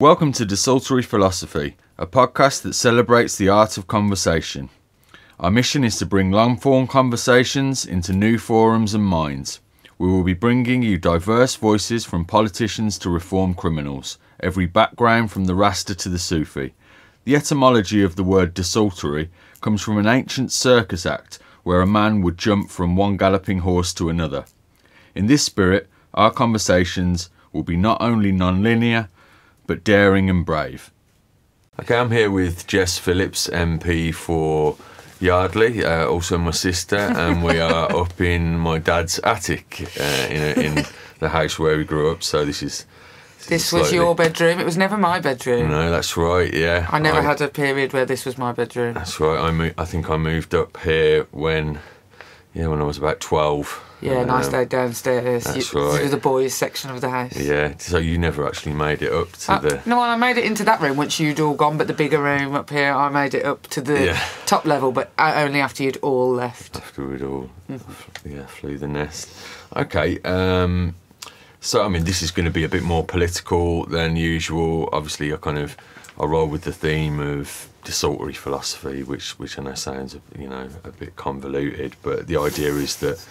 Welcome to Desultory Philosophy, a podcast that celebrates the art of conversation. Our mission is to bring long-form conversations into new forums and minds. We will be bringing you diverse voices from politicians to reformed criminals, every background from the Rasta to the Sufi. The etymology of the word desultory comes from an ancient circus act where a man would jump from one galloping horse to another. In this spirit, our conversations will be not only non-linear, but daring and brave. Okay, I'm here with Jess Phillips, MP for Yardley, also my sister, and we are up in my dad's attic in the house where we grew up. So this was your bedroom. It was never my bedroom. No, that's right. Yeah, I never had a period where this was my bedroom. That's right. I think I moved up here when I was about 12. Yeah, and I stayed downstairs. That's right. Through the boys' section of the house. Yeah, so you never actually made it up to the... No, I made it into that room once you'd all gone, but the bigger room up here, I made it up to the top level, but only after you'd all left. After we'd all, flew the nest. Okay, so, I mean, this is going to be a bit more political than usual. Obviously, I roll with the theme of desultory philosophy, which I know sounds, a bit convoluted, but the idea is that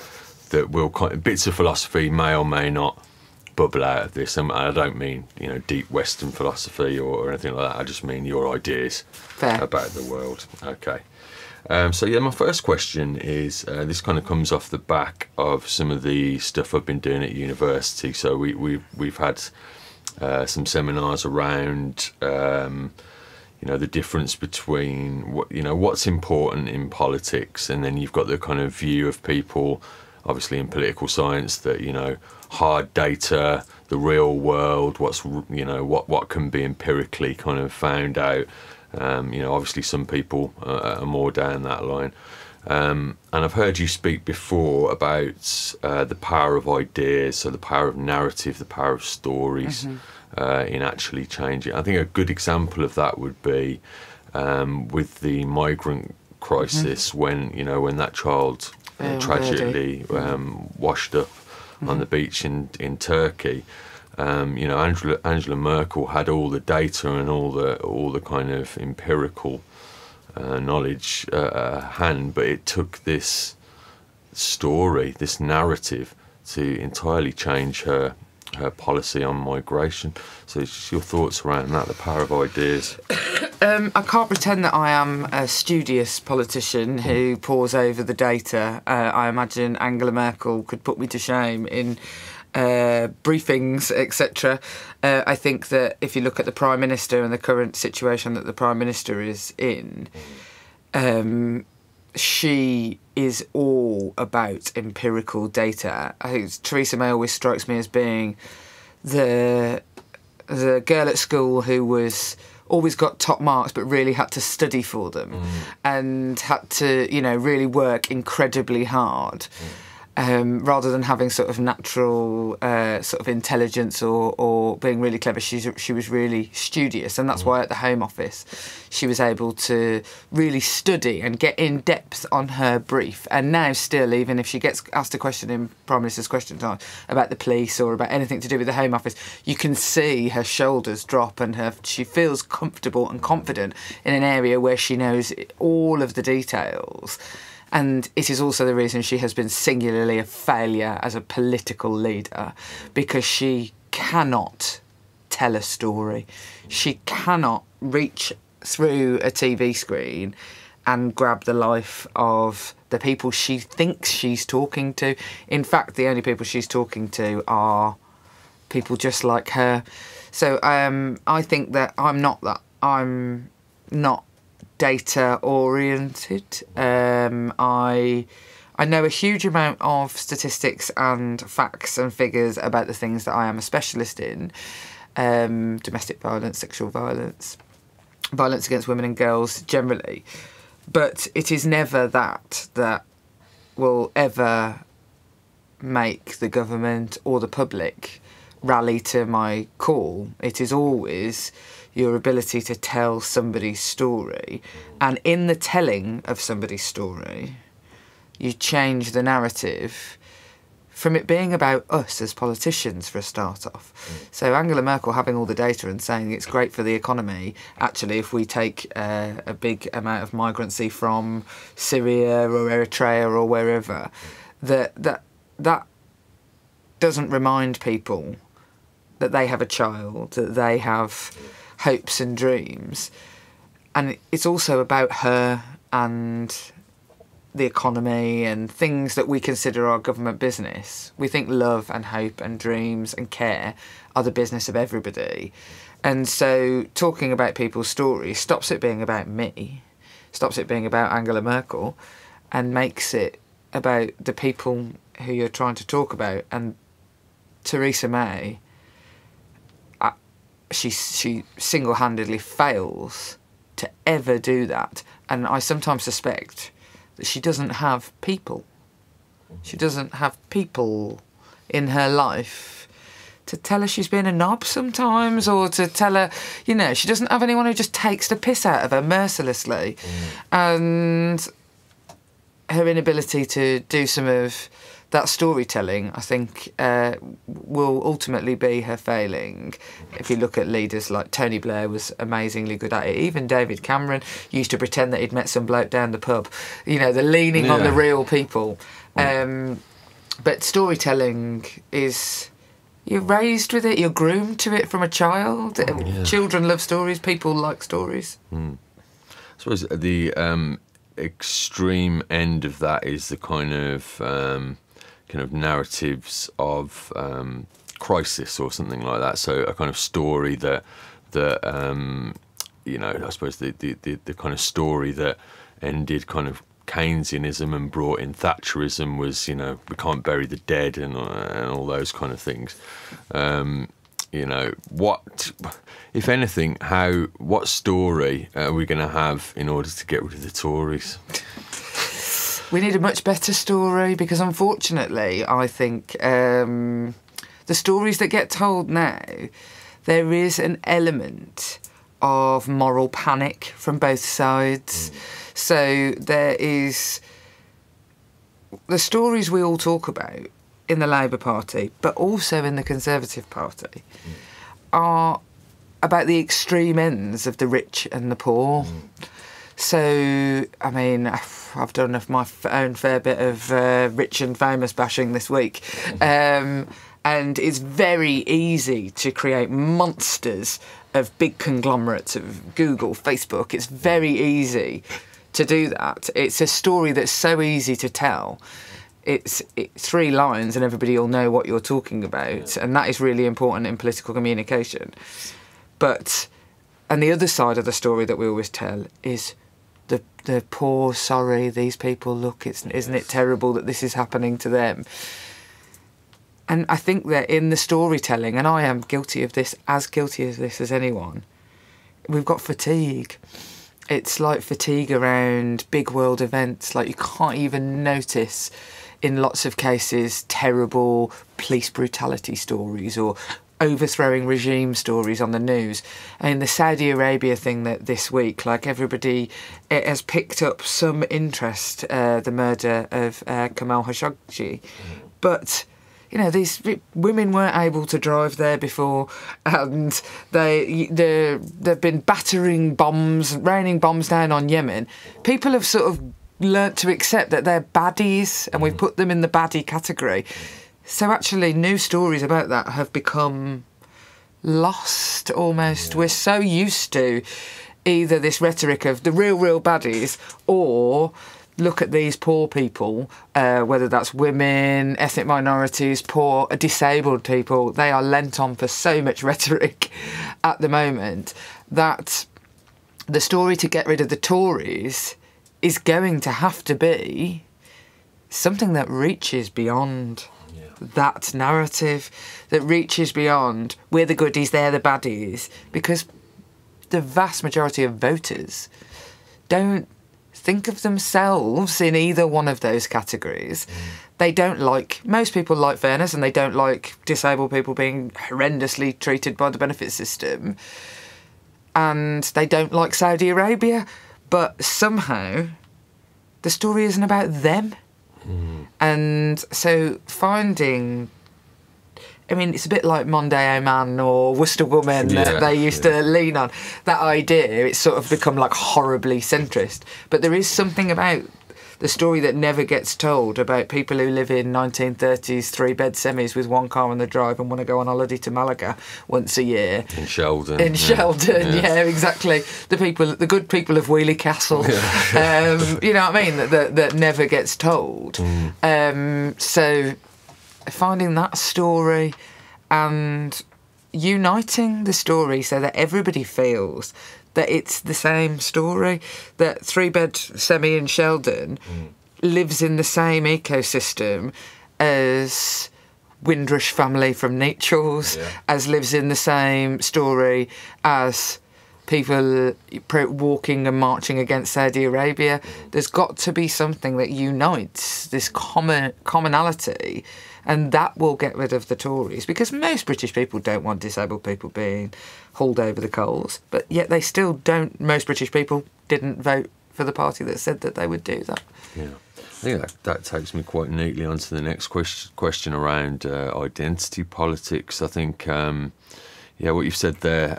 bits of philosophy may or may not bubble out of this. And I don't mean, deep Western philosophy or anything like that. I just mean your ideas about the world. Okay. My first question is, this kind of comes off the back of some of the stuff I've been doing at university. So we've had some seminars around, the difference between what's important in politics, and then you've got the kind of view of people, obviously in political science, that hard data, the real world, what can be empirically kind of found out. Obviously some people are more down that line. And I've heard you speak before about the power of ideas, so the power of narrative, the power of stories, in actually changing. I think a good example of that would be with the migrant crisis, when that child tragically washed up on the beach in Turkey. Angela Merkel had all the data and all the kind of empirical knowledge at hand, but it took this story, this narrative, to entirely change her policy on migration. So just your thoughts around that, the power of ideas. I can't pretend that I am a studious politician who pores over the data. I imagine Angela Merkel could put me to shame in briefings, etc. I think that if you look at the Prime Minister and the current situation that the Prime Minister is in, she is all about empirical data. I think Theresa May always strikes me as being the girl at school who was always got top marks but really had to study for them and had to, really work incredibly hard. Rather than having sort of natural sort of intelligence or being really clever, she was really studious, and that's why at the Home Office she was able to really study and get in depth on her brief. And now still, even if she gets asked a question in Prime Minister's question time about the police or about anything to do with the Home Office, you can see her shoulders drop and she feels comfortable and confident in an area where she knows all of the details. And it is also the reason she has been singularly a failure as a political leader, because she cannot tell a story. She cannot reach through a TV screen and grab the life of the people she thinks she's talking to. In fact, the only people she's talking to are people just like her. So I think that I'm not that. I'm not data oriented. I know a huge amount of statistics and facts and figures about the things that I am a specialist in: domestic violence, sexual violence, violence against women and girls generally. But it is never that will ever make the government or the public rally to my call. It is always your ability to tell somebody's story, and in the telling of somebody's story, you change the narrative from it being about us as politicians for a start off. So Angela Merkel having all the data and saying it's great for the economy, actually, if we take a big amount of migrancy from Syria or Eritrea or wherever, that doesn't remind people that they have a child, that they have hopes and dreams. And it's also about her and the economy and things that we consider our government business. We think love and hope and dreams and care are the business of everybody. And so talking about people's stories stops it being about me, stops it being about Angela Merkel, and makes it about the people who you're trying to talk about. And Theresa May, she single-handedly fails to ever do that. And I sometimes suspect that she doesn't have people. She doesn't have people in her life to tell her she's been a knob sometimes, or to tell her, you know, she doesn't have anyone who just takes the piss out of her mercilessly. And her inability to do some of that storytelling, I think, will ultimately be her failing. If you look at leaders like Tony Blair was amazingly good at it. Even David Cameron used to pretend that he'd met some bloke down the pub. You know, the leaning on the real people. But storytelling is... You're raised with it, you're groomed to it from a child. Children love stories, people like stories. I suppose the extreme end of that is the kind of narratives of crisis or something like that. So a kind of story that you know, I suppose the kind of story that ended kind of Keynesianism and brought in Thatcherism was, you know, we can't bury the dead and all those kind of things. You know, what, if anything, what story are we going to have in order to get rid of the Tories? We need a much better story, because unfortunately, I think the stories that get told now, there is an element of moral panic from both sides. So there is the stories we all talk about in the Labour Party, but also in the Conservative Party, are about the extreme ends of the rich and the poor. So, I mean, I've done my own fair bit of rich and famous bashing this week. And it's very easy to create monsters of big conglomerates of Google, Facebook. It's very easy to do that. It's a story that's so easy to tell. It's 3 lines and everybody will know what you're talking about. And that is really important in political communication. And the other side of the story that we always tell is the poor, sorry, these people, look, isn't it terrible that this is happening to them? And I think that in the storytelling, and I am guilty of this as anyone, we've got fatigue. It's like fatigue around big world events. Like, you can't even notice, in lots of cases, terrible police brutality stories or overthrowing regime stories on the news. And the Saudi Arabia thing that this week, like, everybody, it has picked up some interest, the murder of Kamal Khashoggi. But, you know, these women weren't able to drive there before, and they've been raining bombs down on Yemen. People have sort of learnt to accept that they're baddies, and we've put them in the baddie category. So actually, news stories about that have become lost almost. We're so used to either this rhetoric of the real baddies, or look at these poor people, whether that's women, ethnic minorities, poor, disabled people. They are lent on for so much rhetoric at the moment that the story to get rid of the Tories is going to have to be something that reaches beyond that narrative, that reaches beyond we're the goodies, they're the baddies, because the vast majority of voters don't think of themselves in either one of those categories. They don't most people like fairness, and they don't like disabled people being horrendously treated by the benefit system, and they don't like Saudi Arabia, but somehow the story isn't about them. And so finding, I mean, it's a bit like Mondeo Man or Worcester Woman that they used to lean on. That idea, it's sort of become like horribly centrist. But there is something about the story that never gets told about people who live in 1930s 3-bed semis with one car on the drive and want to go on holiday to Malaga once a year. In Sheldon. Yeah, exactly. The good people of Wheelie Castle. You know what I mean? That never gets told. So finding that story and uniting the story so that everybody feels that it's the same story, that 3-bed semi in Sheldon lives in the same ecosystem as Windrush family from Nechells, as lives in the same story as people walking and marching against Saudi Arabia. There's got to be something that unites this commonality, and that will get rid of the Tories, because most British people don't want disabled people being hauled over the coals, but yet they still don't. Most British people didn't vote for the party that said that they would do that. Yeah. I think that takes me quite neatly onto the next question around identity politics. I think, what you've said there,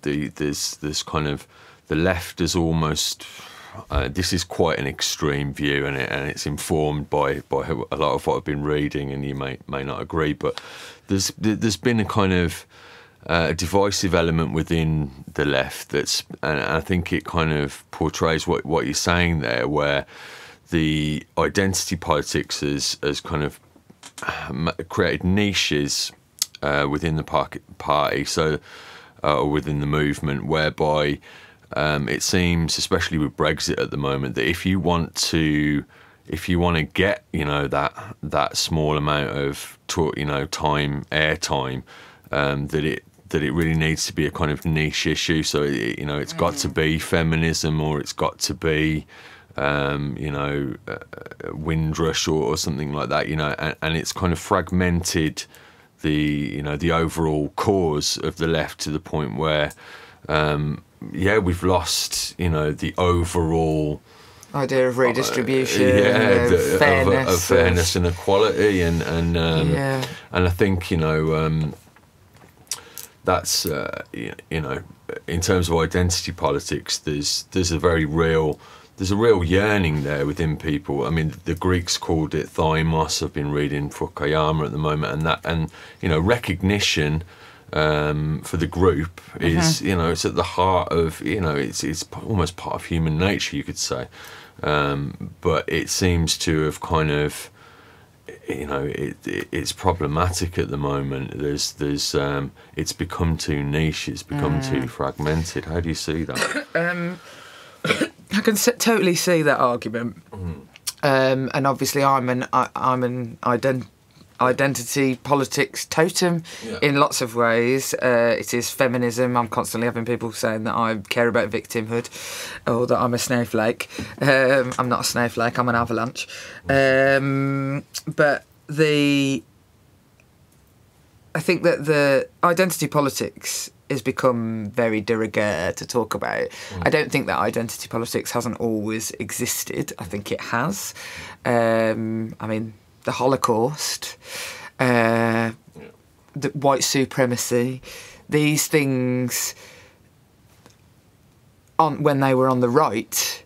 there's kind of the left is almost. This is quite an extreme view, and it's informed by a lot of what I've been reading, and you may not agree, but there's been a kind of divisive element within the left and I think it kind of portrays what you're saying there, where the identity politics has kind of created niches within the party, so or within the movement, whereby it seems, especially with Brexit at the moment, that if you want to get that small amount of airtime, that it really needs to be a kind of niche issue. So it's got to be feminism, or it's got to be Windrush or something like that. And it's kind of fragmented the overall cause of the left to the point where. We've lost, the overall idea of redistribution, of fairness and equality, and I think that's in terms of identity politics, there's a real yearning there within people. I mean, the Greeks called it thymos. I've been reading Fukuyama at the moment, and recognition. For the group is, it's at the heart of, it's almost part of human nature, you could say. But it seems to have kind of, it's problematic at the moment. It's become too niche, it's become too fragmented. How do you see that? I can totally see that argument. And obviously I'm an identity politics totem in lots of ways. It is feminism. I'm constantly having people saying that I care about victimhood or that I'm a snowflake. I'm not a snowflake, I'm an avalanche. But I think that the identity politics has become very de rigueur to talk about. I don't think that identity politics hasn't always existed. I think it has. The Holocaust, the white supremacy, these things, when they were on the right,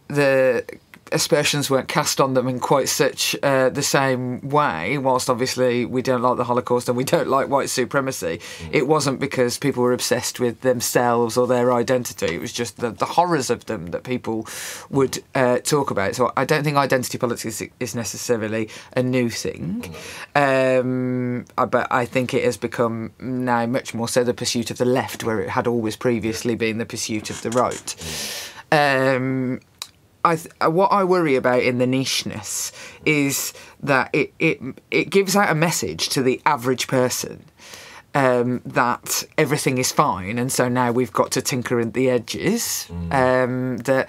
the aspersions weren't cast on them in quite such the same way, whilst obviously we don't like the Holocaust and we don't like white supremacy. It wasn't because people were obsessed with themselves or their identity. It was just the horrors of them that people would talk about. So I don't think identity politics is necessarily a new thing. But I think it has become now much more so the pursuit of the left, where it had always previously been the pursuit of the right. What I worry about in the nicheness is that it gives out a message to the average person that everything is fine, and so now we've got to tinker at the edges. That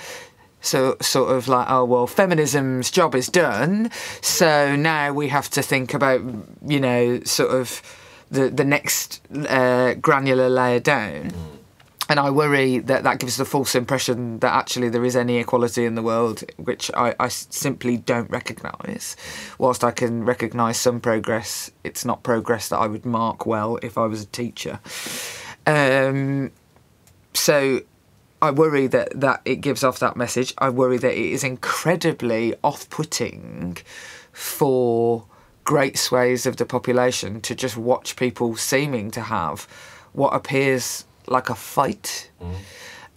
so sort of like, oh well, feminism's job is done, so now we have to think about sort of the next granular layer down. And I worry that that gives the false impression that actually there is any equality in the world, which I simply don't recognise. Whilst I can recognise some progress, it's not progress that I would mark well if I was a teacher. So I worry that it gives off that message. I worry that it is incredibly off-putting for great swathes of the population to just watch people seeming to have what appears like a fight,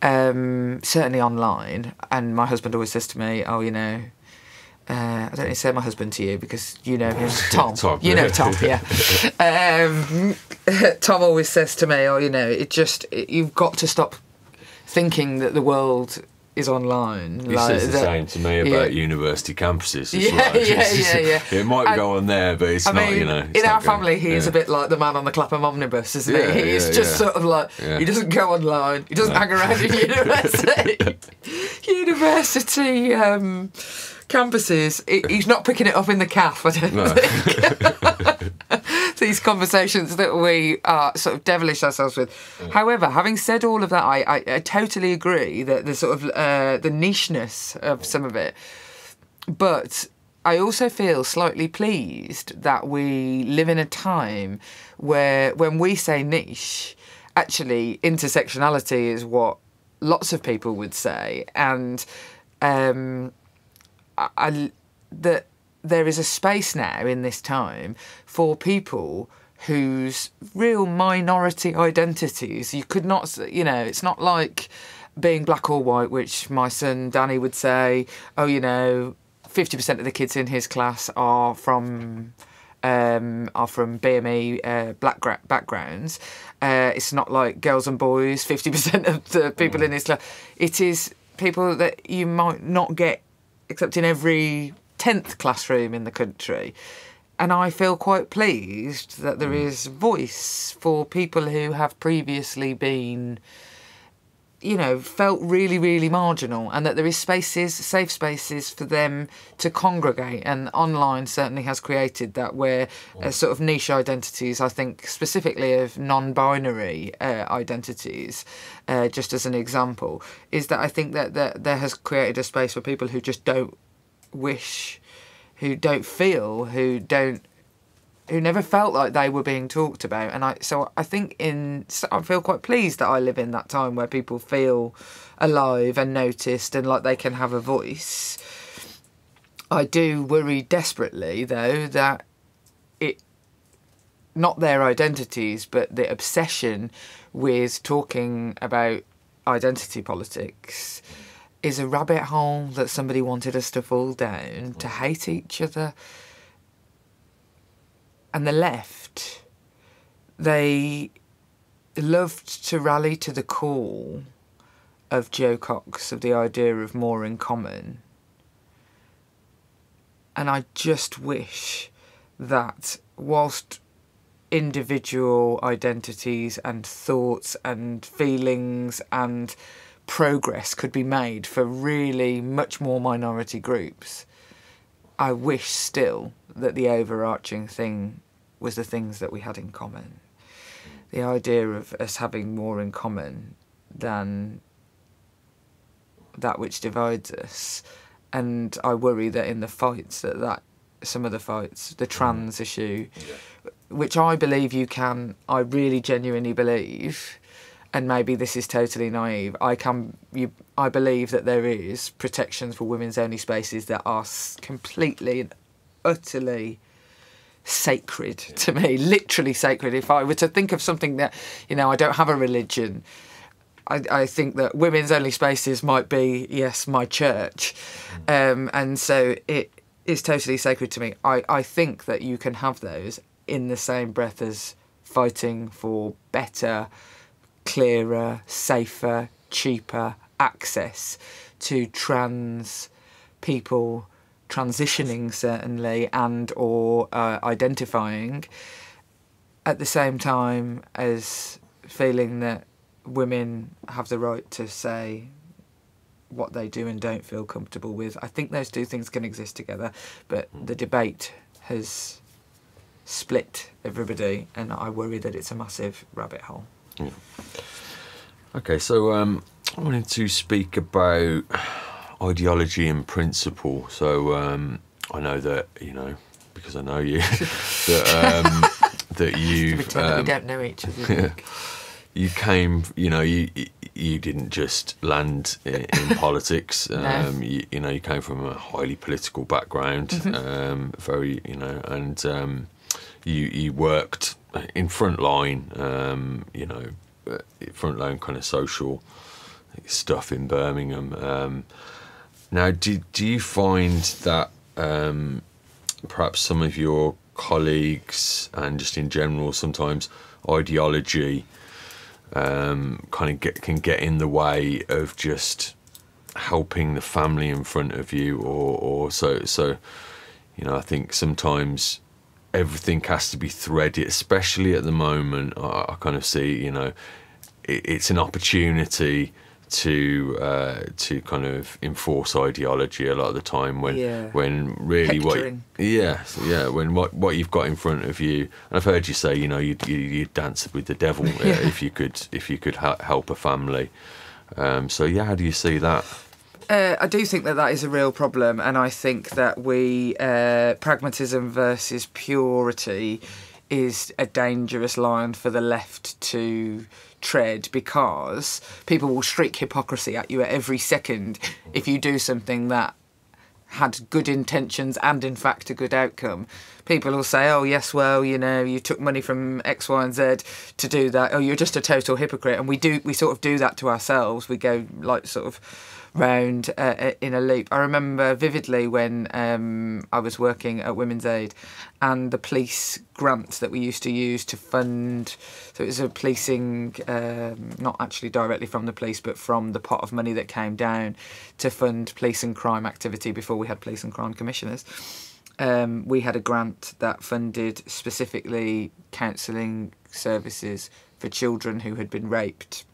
certainly online. And my husband always says to me, oh, you know, I don't need to say my husband to you because you know him, Tom. Tom, you know Tom, yeah. Tom always says to me, oh, you know, you've got to stop thinking that the world is online. He says the same to me about university campuses as well. Yeah. It might go on there, but it's not, you know. In our family, he is a bit like the man on the Clapham omnibus, isn't he? He's just sort of like, he doesn't go online, he doesn't hang around in university campuses. He's not picking it up in the calf, I don't think. These conversations that we sort of devilish ourselves with. However, having said all of that, I totally agree that the sort of the nicheness of some of it. But I also feel slightly pleased that we live in a time where when we say niche, actually intersectionality is what lots of people would say. And that there is a space now in this time for people whose real minority identities, you could not, you know, it's not like being black or white, which my son Danny would say, oh, you know, 50% of the kids in his class are from BME black backgrounds. It's not like girls and boys, 50% of the people in his class. It is people that you might not get except in every 10th classroom in the country. And I feel quite pleased that there is voice for people who have previously been, you know, felt really, really marginal, and that there is spaces, safe spaces for them to congregate. And online certainly has created that, where sort of niche identities, I think specifically of non-binary identities, just as an example, is that I think that there has created a space for people who just don't wish, who don't feel, who never felt like they were being talked about. And I think I feel quite pleased that I live in that time where people feel alive and noticed and like they can have a voice. I do worry desperately, though, that not their identities, but the obsession with talking about identity politics is a rabbit hole that somebody wanted us to fall down, to hate each other. And the left, they loved to rally to the call of Joe Cox, of the idea of more in common. And I just wish that whilst individual identities and thoughts and feelings and progress could be made for really much more minority groups, I wish still that the overarching thing was the things that we had in common. The idea of us having more in common than that which divides us. And I worry that in the fights, that some of the fights, the trans issue, which I believe I really genuinely believe, and maybe this is totally naive, I believe that there is protections for women's only spaces that are completely and utterly sacred to me, literally sacred. If I were to think of something that, you know, I don't have a religion, I think that women's only spaces might be, yes, my church. And so it is totally sacred to me. I think that you can have those in the same breath as fighting for better, clearer, safer, cheaper access to trans people transitioning, certainly, and or identifying, at the same time as feeling that women have the right to say what they do and don't feel comfortable with. I think those two things can exist together, but the debate has split everybody, and I worry that it's a massive rabbit hole. Yeah. Okay, so I wanted to speak about ideology and principle. So I know that, because I know you, that you Pretend that we don't know each other. you came, you didn't just land in politics. No. You came from a highly political background, very, and you worked in frontline, frontline kind of social stuff in Birmingham. Now, do you find that perhaps some of your colleagues and just in general sometimes ideology kind of can get in the way of just helping the family in front of you, or so I think sometimes everything has to be threaded, especially at the moment. I kind of see it's an opportunity to kind of enforce ideology a lot of the time when really Hectoring. when what you've got in front of you, and I've heard you say you dance with the devil if you could help a family, so how do you see that? I do think that is a real problem, and I think that pragmatism versus purity is a dangerous line for the left to tread, because people will shriek hypocrisy at you at every second if you do something that had good intentions and in fact a good outcome. People will say, oh yes, well, you took money from X, Y and Z to do that, oh, you're just a total hypocrite. And we sort of do that to ourselves. We go like sort of round in a loop. I remember vividly when I was working at Women's Aid, and the police grant that we used to use to fund, so it was a policing, not actually directly from the police, but from the pot of money that came down to fund police and crime activity before we had police and crime commissioners. We had a grant that funded specifically counselling services for children who had been raped.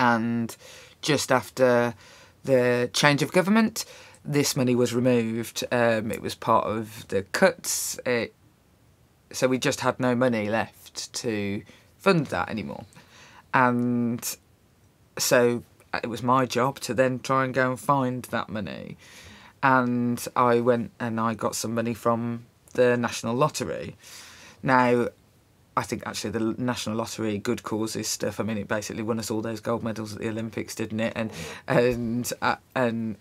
And just after the change of government, this money was removed. It was part of the cuts. So we just had no money left to fund that anymore. And so it was my job to then try and go and find that money. And I went and I got some money from the National Lottery. Now, I think actually the National Lottery, good causes stuff, I mean, it basically won us all those gold medals at the Olympics, didn't it? And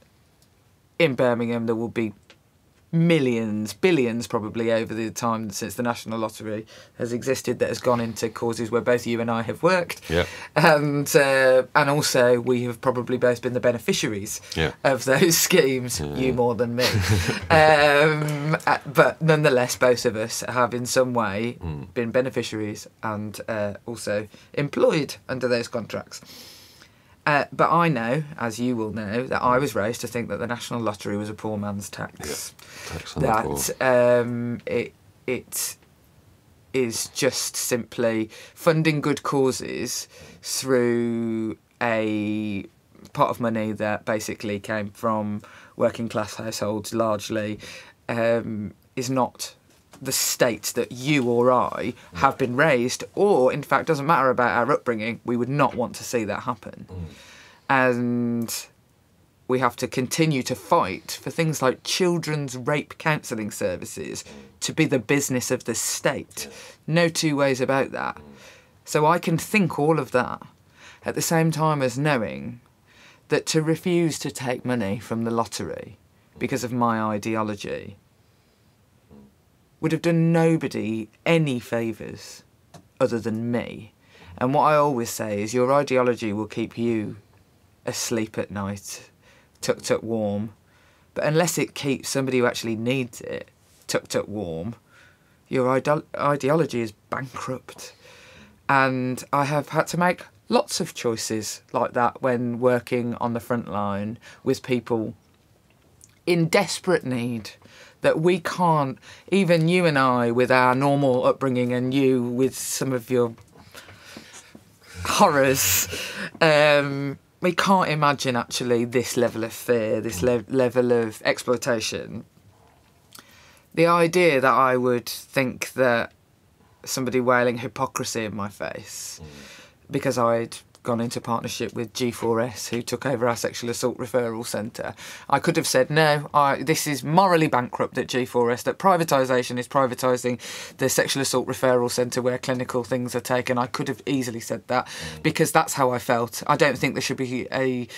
in Birmingham there will be millions, billions probably over the time since the National Lottery has existed that has gone into causes where both you and I have worked. Yeah. And also we have probably both been the beneficiaries of those schemes, you more than me. But nonetheless, both of us have in some way been beneficiaries and also employed under those contracts. But I know, as you will know, that I was raised to think that the National Lottery was a poor man's tax. Tax on the poor. It is just simply funding good causes through a pot of money that basically came from working class households largely, is not the state that you or I have been raised, or in fact doesn't matter about our upbringing, we would not want to see that happen. And we have to continue to fight for things like children's rape counselling services to be the business of the state. No two ways about that. So I can think all of that at the same time as knowing that to refuse to take money from the lottery because of my ideology would have done nobody any favours other than me. And what I always say is your ideology will keep you asleep at night, tucked up warm, but unless it keeps somebody who actually needs it tucked up warm, your ideology is bankrupt. And I have had to make lots of choices like that when working on the front line with people in desperate need, that we can't, even you and I with our normal upbringing and you with some of your horrors, we can't imagine actually this level of fear, this level of exploitation. The idea that I would think that somebody wailing hypocrisy in my face because I'd gone into partnership with G4S, who took over our sexual assault referral centre, I could have said, no, this is morally bankrupt at G4S, that privatisation is privatising the sexual assault referral centre where clinical things are taken. I could have easily said that because that's how I felt. I don't think there should be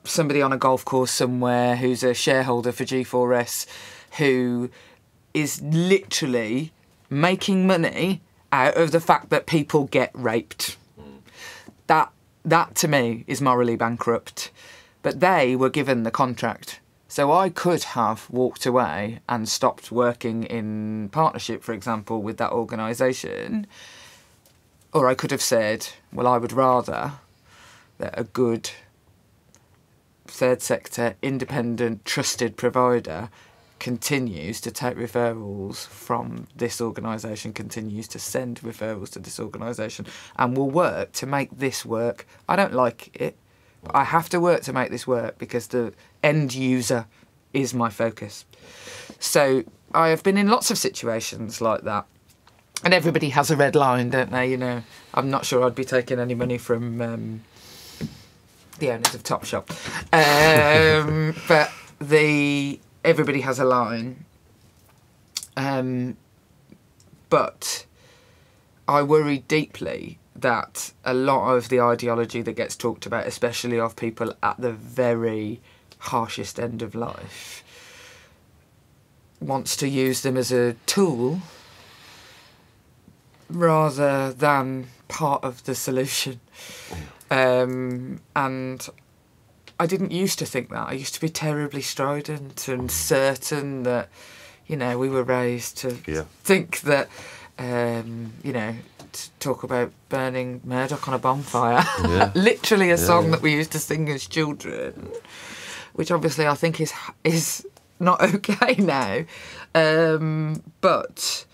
somebody on a golf course somewhere who's a shareholder for G4S who is literally making money out of the fact that people get raped. That to me is morally bankrupt. But they were given the contract. So I could have walked away and stopped working in partnership, for example, with that organisation. Or I could have said, well, I would rather that a good third sector, independent, trusted provider continues to take referrals from this organisation, continues to send referrals to this organisation, and will work to make this work. I don't like it, but I have to work to make this work because the end user is my focus. So I have been in lots of situations like that. And everybody has a red line, don't they? You know, I'm not sure I'd be taking any money from the owners of Topshop. But everybody has a line. But I worry deeply that a lot of the ideology that gets talked about, especially of people at the very harshest end of life, wants to use them as a tool rather than part of the solution. And I didn't used to think that. I used to be terribly strident and certain that, you know, we were raised to think that, you know, to talk about burning Murdoch on a bonfire. Literally a song that we used to sing as children, which obviously I think is not okay now. But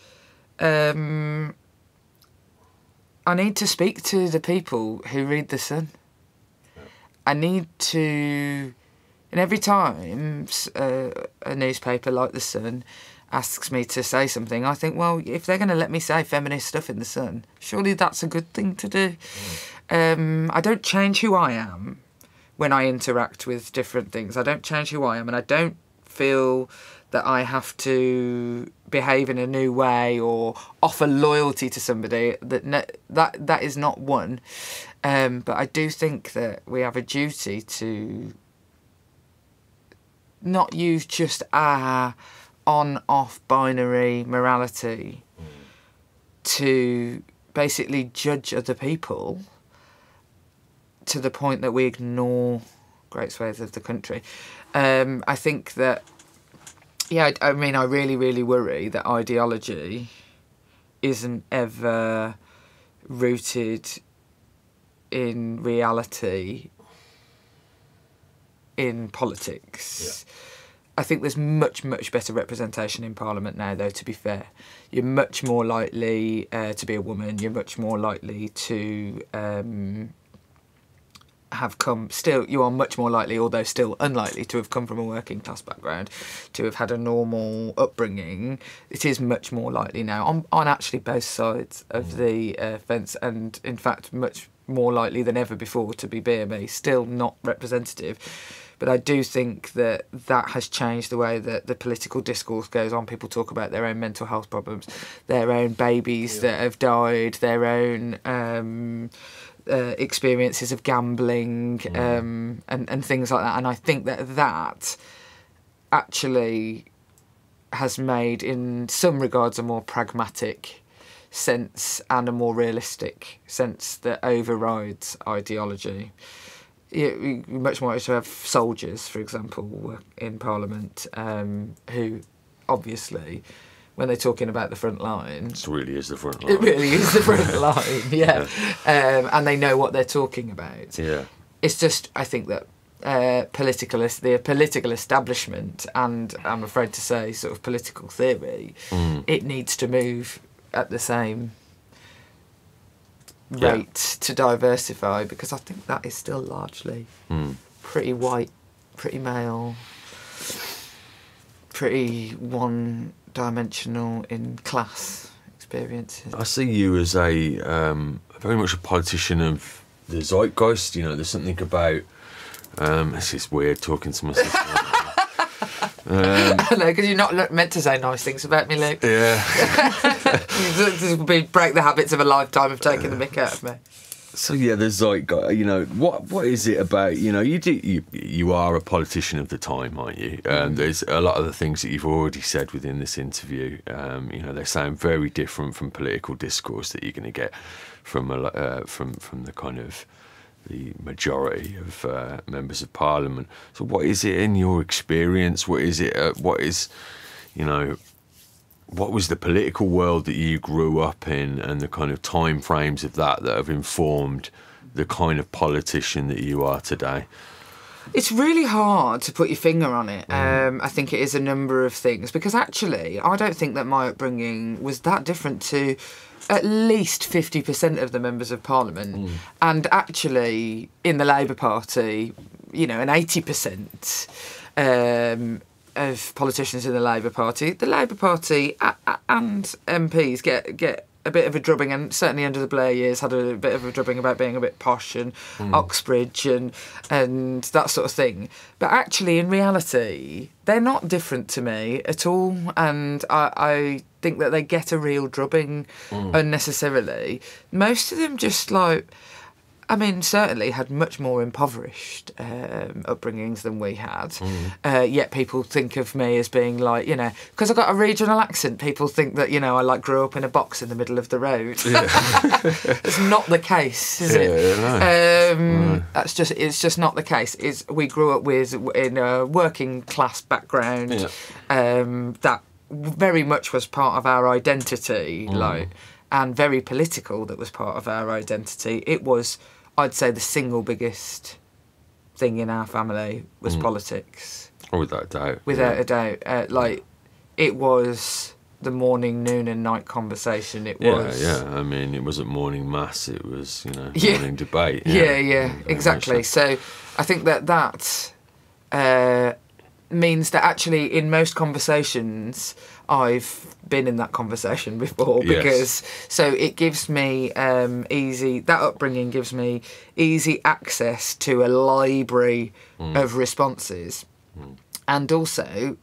I need to speak to the people who read The Sun. I need to... And every time a newspaper like The Sun asks me to say something, I think, well, if they're going to let me say feminist stuff in The Sun, surely that's a good thing to do. I don't change who I am when I interact with different things. I don't change who I am, and I don't feel that I have to behave in a new way or offer loyalty to somebody. That is not one. But I do think that we have a duty to not use just our on-off binary morality to basically judge other people to the point that we ignore great swathes of the country. I think that, I mean, I really, really worry that ideology isn't ever rooted in reality in politics. I think there's much, much better representation in Parliament now, though, to be fair. You're much more likely to be a woman. You're much more likely to you are much more likely, although still unlikely, to have come from a working class background, to have had a normal upbringing. It is much more likely now, on actually both sides of the fence, and in fact much more likely than ever before to be BME. Still not representative, but I do think that has changed the way that the political discourse goes on. People talk about their own mental health problems, their own babies that have died, their own experiences of gambling and things like that. And I think that actually has made, in some regards, a more pragmatic sense and a more realistic sense that overrides ideology. You're much more likely to have soldiers, for example, in Parliament, who obviously, when they're talking about the front line... It really is the front line. It really is the front line, yeah. And they know what they're talking about. Yeah. It's just, I think that the political establishment, and I'm afraid to say sort of political theory, it needs to move at the same rate to diversify, because I think that is still largely pretty white, pretty male, pretty one-dimensional in class experiences. I see you as a very much a politician of the zeitgeist. You know, there's something about. This is weird talking to myself. No, because you're not meant to say nice things about me, Luke. Yeah. This will break the habits of a lifetime of taking the mick out of me. So yeah, the zeitgeist. You know, what is it about? You know, you are a politician of the time, aren't you? There's a lot of the things that you've already said within this interview. You know, they sound very different from political discourse that you're going to get from the kind of the majority of members of parliament. So what is it in your experience? What is it? What is, you know, what was the political world that you grew up in, and the kind of time frames of that have informed the kind of politician that you are today? It's really hard to put your finger on it. I think it is a number of things, because actually I don't think that my upbringing was that different to at least 50% of the members of parliament, and actually in the Labour Party, you know, an 80% of politicians in the Labour Party. The Labour Party and MPs get a bit of a drubbing, and certainly under the Blair years had a bit of a drubbing about being a bit posh and Oxbridge and that sort of thing. But actually, in reality, they're not different to me at all, and I think that they get a real drubbing unnecessarily. Most of them just like, I mean, certainly had much more impoverished upbringings than we had. Yet people think of me as being like, you know, because I've got a regional accent, people think that, you know, I like grew up in a box in the middle of the road. Yeah. It's not the case, is it? No. It's just not the case. We grew up in a working class background that very much was part of our identity, and very political, that was part of our identity. It was, I'd say, the single biggest thing in our family was politics. Oh, without a doubt. Without a doubt. Like, it was the morning, noon and night conversation. It was... Yeah. I mean, it wasn't morning mass, it was, you know, morning debate. Yeah, exactly. So I think that means that actually in most conversations I've been in that conversation before, because so it gives me that upbringing gives me easy access to a library of responses. And also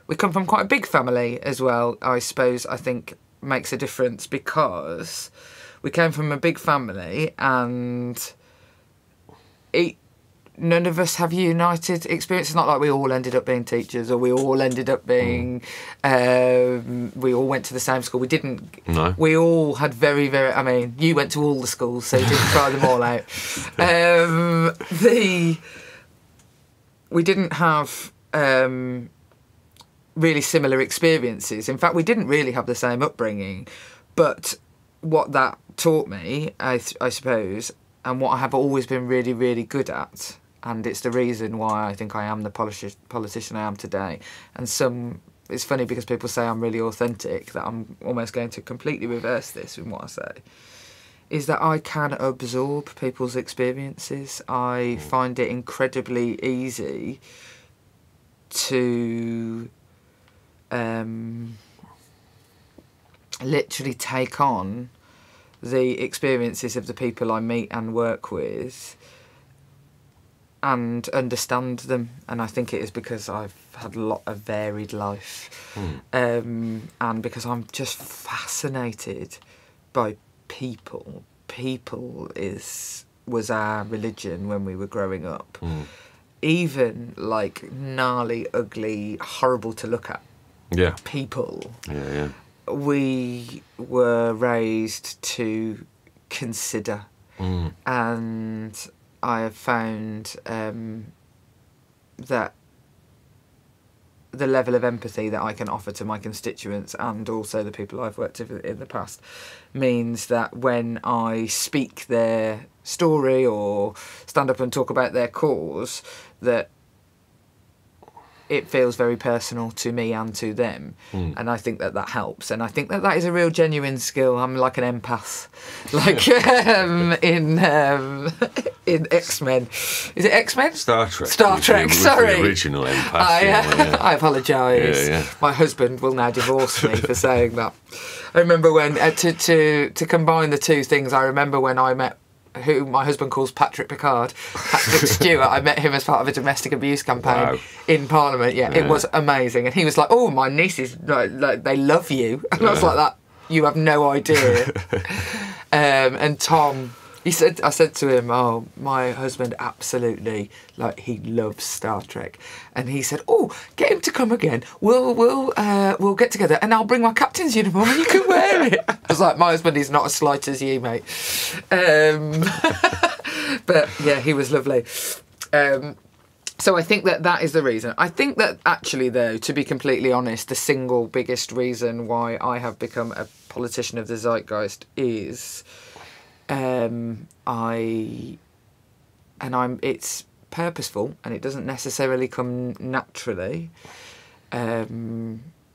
we come from quite a big family as well, I suppose. I think makes a difference, because we came from a big family, and none of us have united experience. It's not like we all ended up being teachers, or we all ended up being... we all went to the same school. We didn't... No. We all had very, very... I mean, you went to all the schools, so you didn't try them all out. We didn't have really similar experiences. In fact, we didn't really have the same upbringing. But what that taught me, I suppose, and what I have always been really, really good at, and it's the reason why I think I am the politician I am today. And it's funny because people say I'm really authentic, that I'm almost going to completely reverse this in what I say, is that I can absorb people's experiences. I find it incredibly easy to literally take on the experiences of the people I meet and work with and understand them. And I think it is because I've had a lot of varied life, and because I'm just fascinated by people. People was our religion when we were growing up. Even like gnarly, ugly, horrible to look at people. Yeah. We were raised to consider, and I have found that the level of empathy that I can offer to my constituents, and also the people I've worked with in the past, means that when I speak their story or stand up and talk about their cause, that it feels very personal to me and to them, and I think that helps, and I think that is a real genuine skill. I'm like an empath, like in X-Men. Is it X-Men? Star Trek. Star Trek. Sorry, the original empath. I apologise. Yeah. My husband will now divorce me for saying that. I remember when to combine the two things. I remember when I met who my husband calls Patrick Picard, Patrick Stewart. I met him as part of a domestic abuse campaign in Parliament. Yeah, it was amazing. And he was like, "Oh, my nieces, like they love you." And I was like, "That you have no idea." And Tom, I said to him, "Oh, my husband absolutely, like, he loves Star Trek," and he said, "Oh, get him to come again. We'll get together, and I'll bring my captain's uniform, and you can wear it." I was like, "My husband is not as slight as you, mate." But yeah, he was lovely. So I think that is the reason. I think that actually, though, to be completely honest, the single biggest reason why I have become a politician of the zeitgeist is. It's purposeful, and it doesn't necessarily come naturally,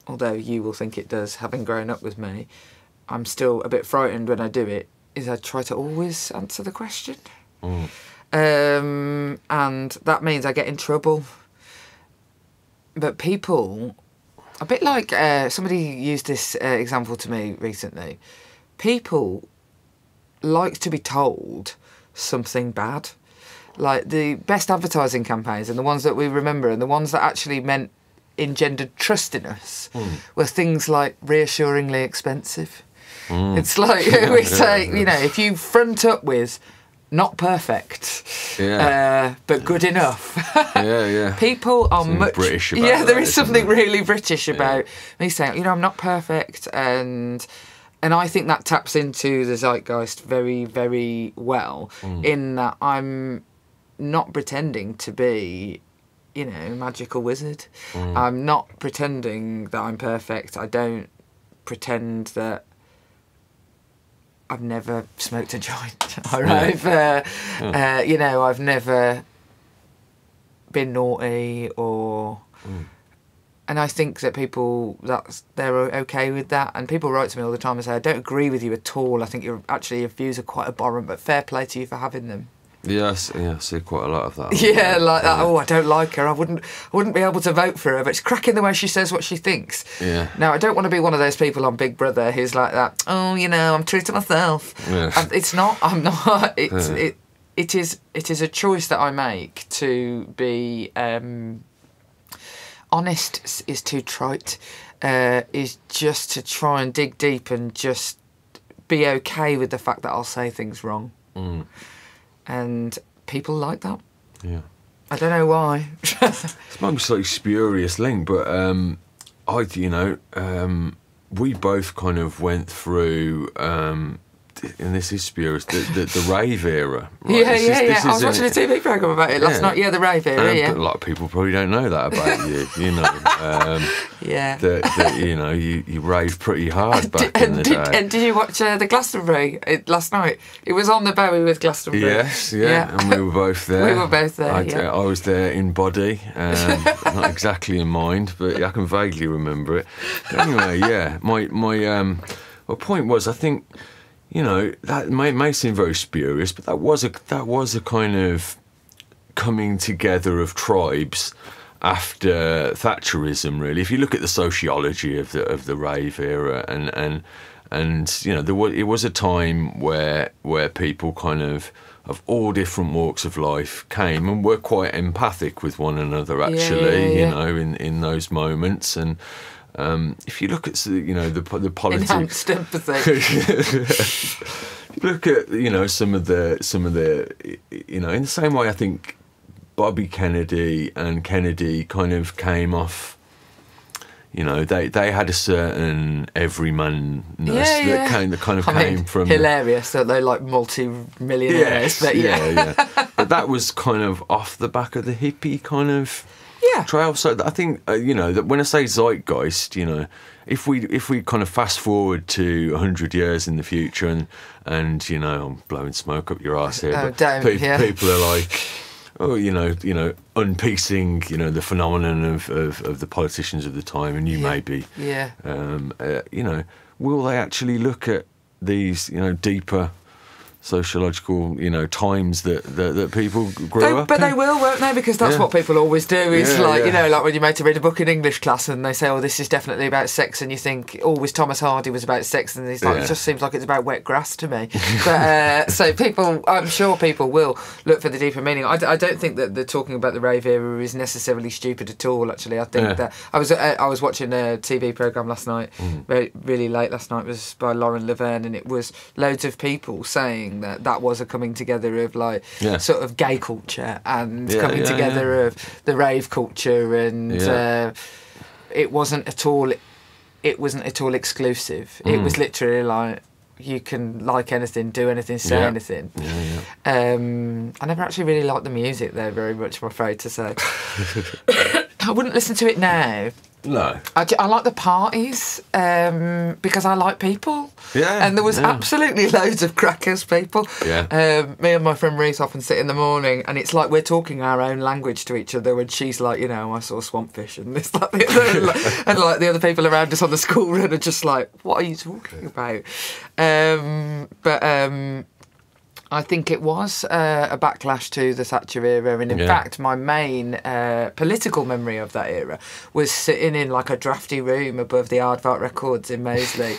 although you will think it does, having grown up with me. I'm still a bit frightened when I do it, is I try to always answer the question. And that means I get in trouble. But people, a bit like, somebody used this example to me recently, people like to be told something bad. Like the best advertising campaigns and the ones that we remember and the ones that actually engendered trust in us were things like reassuringly expensive. It's like we say, you know, if you front up with not perfect, but good enough. People are something much British about that, there is isn't something there? really British about me saying, you know, I'm not perfect, and I think that taps into the zeitgeist very, very well, in that I'm not pretending to be, you know, magical wizard. I'm not pretending that I'm perfect. I don't pretend that I've never smoked a joint. You know, I've never been naughty or... And I think that people, they're okay with that. And people write to me all the time and say, "I don't agree with you at all. I think your views are quite abhorrent, but fair play to you for having them." Yes, I see quite a lot of that. Yeah, like that. "Oh, I don't like her. I wouldn't be able to vote for her, but it's cracking the way she says what she thinks." Yeah. Now, I don't want to be one of those people on Big Brother who's like that. "Oh, you know, I'm true to myself." Yeah. It's not. I'm not. It is a choice that I make to be. Honest is too trite, is just to try and dig deep and just be okay with the fact that I'll say things wrong. And people like that. Yeah. I don't know why. This might be a slightly spurious link, but we both kind of went through, and this is spurious, the rave era. Right? I was watching a TV programme about it last night. Yeah, the rave era, But a lot of people probably don't know that about you, you know. That you know, you rave pretty hard back in the day. And did you watch the Glastonbury last night? It was on the Bowie with Glastonbury. Yes, and we were both there. We were both there, I was there in body, not exactly in mind, but I can vaguely remember it. But anyway, my point was, I think, you know, that may seem very spurious, but that was a kind of coming together of tribes after Thatcherism, really. If you look at the sociology of the rave era, and you know, it was a time where people kind of all different walks of life came and were quite empathic with one another, actually. You know, in those moments. And if you look at, you know, the politics, enhanced empathy. Look at, you know, some of the, you know, in the same way I think Bobby Kennedy and Kennedy kind of came off, you know, they had a certain everymanness that kind of came from hilarious, that they're like multi-millionaires. But that was kind of off the back of the hippie kind of trail. So I think you know, that when I say zeitgeist, you know, if we kind of fast forward to 100 years in the future, and you know, I'm blowing smoke up your arse here, but people are like, unpiecing, the phenomenon of the politicians of the time, and you may be, will they actually look at these, deeper sociological, times that people grew up in? They will, won't they? Because that's what people always do. Is like when you're made to read a book in English class and they say, "Oh, this is definitely about sex," and you think, "Always Thomas Hardy was about sex," and he's like, "It just seems like it's about wet grass to me." But so I'm sure people will look for the deeper meaning. I don't think that the talking about the rave era is necessarily stupid at all. Actually, I think that I was watching a TV program last night, really late last night. It was by Lauren Laverne, and it was loads of people saying that was a coming together of sort of gay culture and coming together of the rave culture, and it wasn't at all exclusive. It was literally like you can like anything, do anything, say anything. I never actually really liked the music there very much, I'm afraid to say. I wouldn't listen to it now. No. I like the parties because I like people. Yeah. And there was absolutely loads of crackers people. Yeah. Me and my friend Reese often sit in the morning and it's like we're talking our own language to each other, and she's like, I saw swampfish and this, that, the other. And like the other people around us on the school run are just like, what are you talking about? I think it was a backlash to the Thatcher era, and in fact my main political memory of that era was sitting in like a drafty room above the Aardvark Records in Moseley,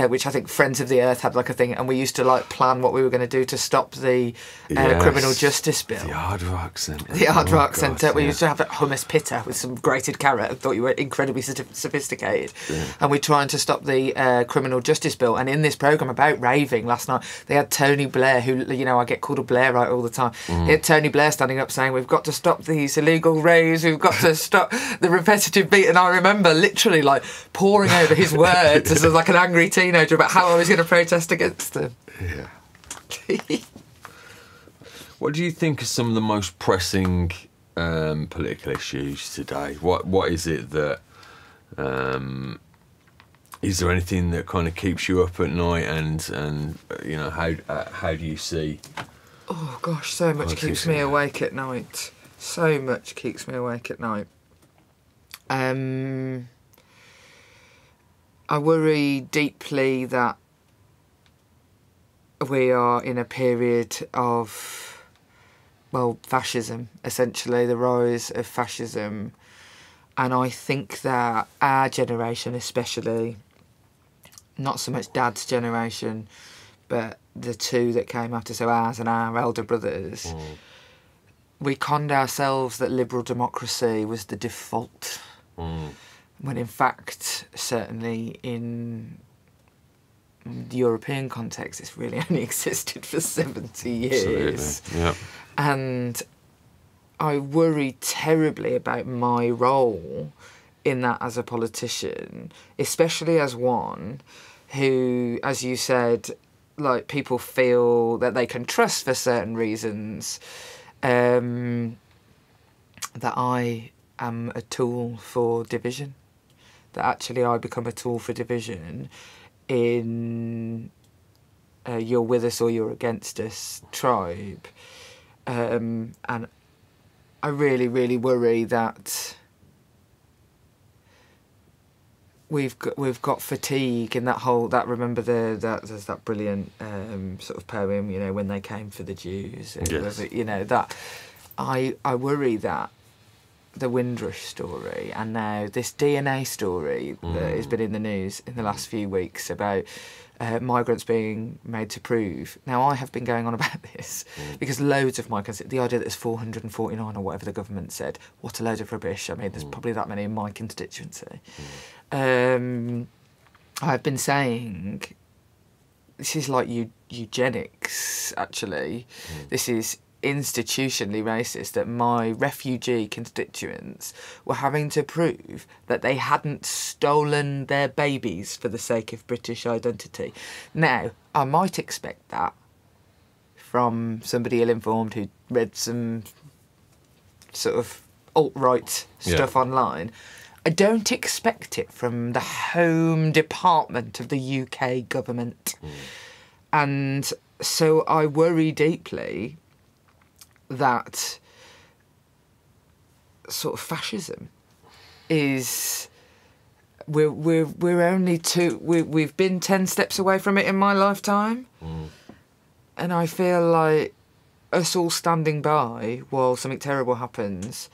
which I think Friends of the Earth had like a thing, and we used to like plan what we were going to do to stop the criminal justice bill. The Aardvark Centre. The Aardvark Centre. We used to have a hummus pitta with some grated carrot. I thought you were incredibly sophisticated. Yeah. And we're trying to stop the criminal justice bill. And in this programme about raving last night, they had Tony Blair, who, I get called a Blairite all the time. He had Tony Blair standing up saying, we've got to stop these illegal raves, we've got to stop the repetitive beat. And I remember literally like poring over his words as like an angry teenager about how I was going to protest against them. Yeah. What do you think are some of the most pressing political issues today? What is it that... is there anything that kind of keeps you up at night, and how do you see? Oh gosh, so much keeps me awake at night. So much keeps me awake at night. I worry deeply that we are in a period of, fascism, essentially, the rise of fascism. And I think that our generation especially, not so much Dad's generation, but the two that came after, so ours and our elder brothers, we conned ourselves that liberal democracy was the default, when in fact, certainly in the European context, it's really only existed for 70 years. Absolutely. Yeah. And I worry terribly about my role in that as a politician, especially as one who, as you said, like people feel that they can trust for certain reasons, that I am a tool for division, that actually I become a tool for division in you're with us or you're against us tribe. And I really, really worry that we've got fatigue in that remember there's that brilliant sort of poem, when they came for the Jews. That I worry that the Windrush story and now this DNA story that has been in the news in the last few weeks about migrants being made to prove. Now, I have been going on about this because loads of migrants, the idea that there's 449 or whatever the government said, what a load of rubbish. I mean, there's probably that many in my constituency. I've been saying this is like eugenics, actually. This is institutionally racist, that my refugee constituents were having to prove that they hadn't stolen their babies for the sake of British identity. Now, I might expect that from somebody ill-informed who read some sort of alt-right stuff online. I don't expect it from the Home Department of the UK government. And so I worry deeply that sort of fascism is we're only we've been 10 steps away from it in my lifetime, and I feel like us all standing by while something terrible happens.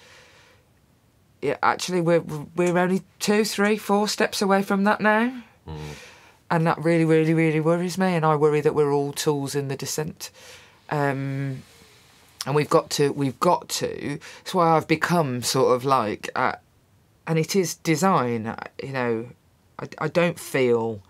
Yeah, actually, we're only 2, 3, 4 steps away from that now, and that really, really, really worries me. And I worry that we're all tools in the descent, and we've got to. That's why I've become sort of like, and it is design. You know, I don't feel.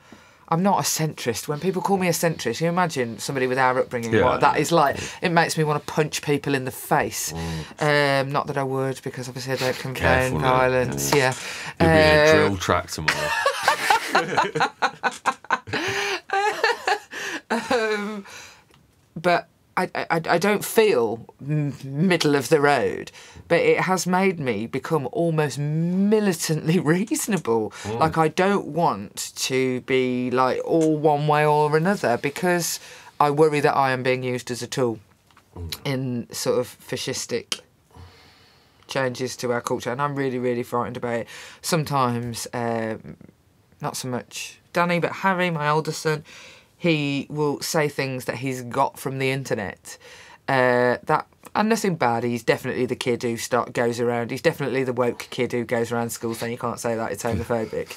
I'm not a centrist. When people call me a centrist, you imagine somebody with our upbringing, what that is like. It makes me want to punch people in the face. Not that I would, because obviously I don't condone violence. Yeah. You'll be in a drill track tomorrow. But I don't feel middle of the road, but it has made me become almost militantly reasonable. Like, I don't want to be like all one way or another, because I worry that I am being used as a tool in sort of fascistic changes to our culture, and I'm really, really frightened about it. Sometimes, not so much Danny, but Harry, my older son, he will say things that he's got from the internet. And nothing bad. He's definitely the kid who goes around. He's definitely the woke kid who goes around school saying you can't say that, it's homophobic.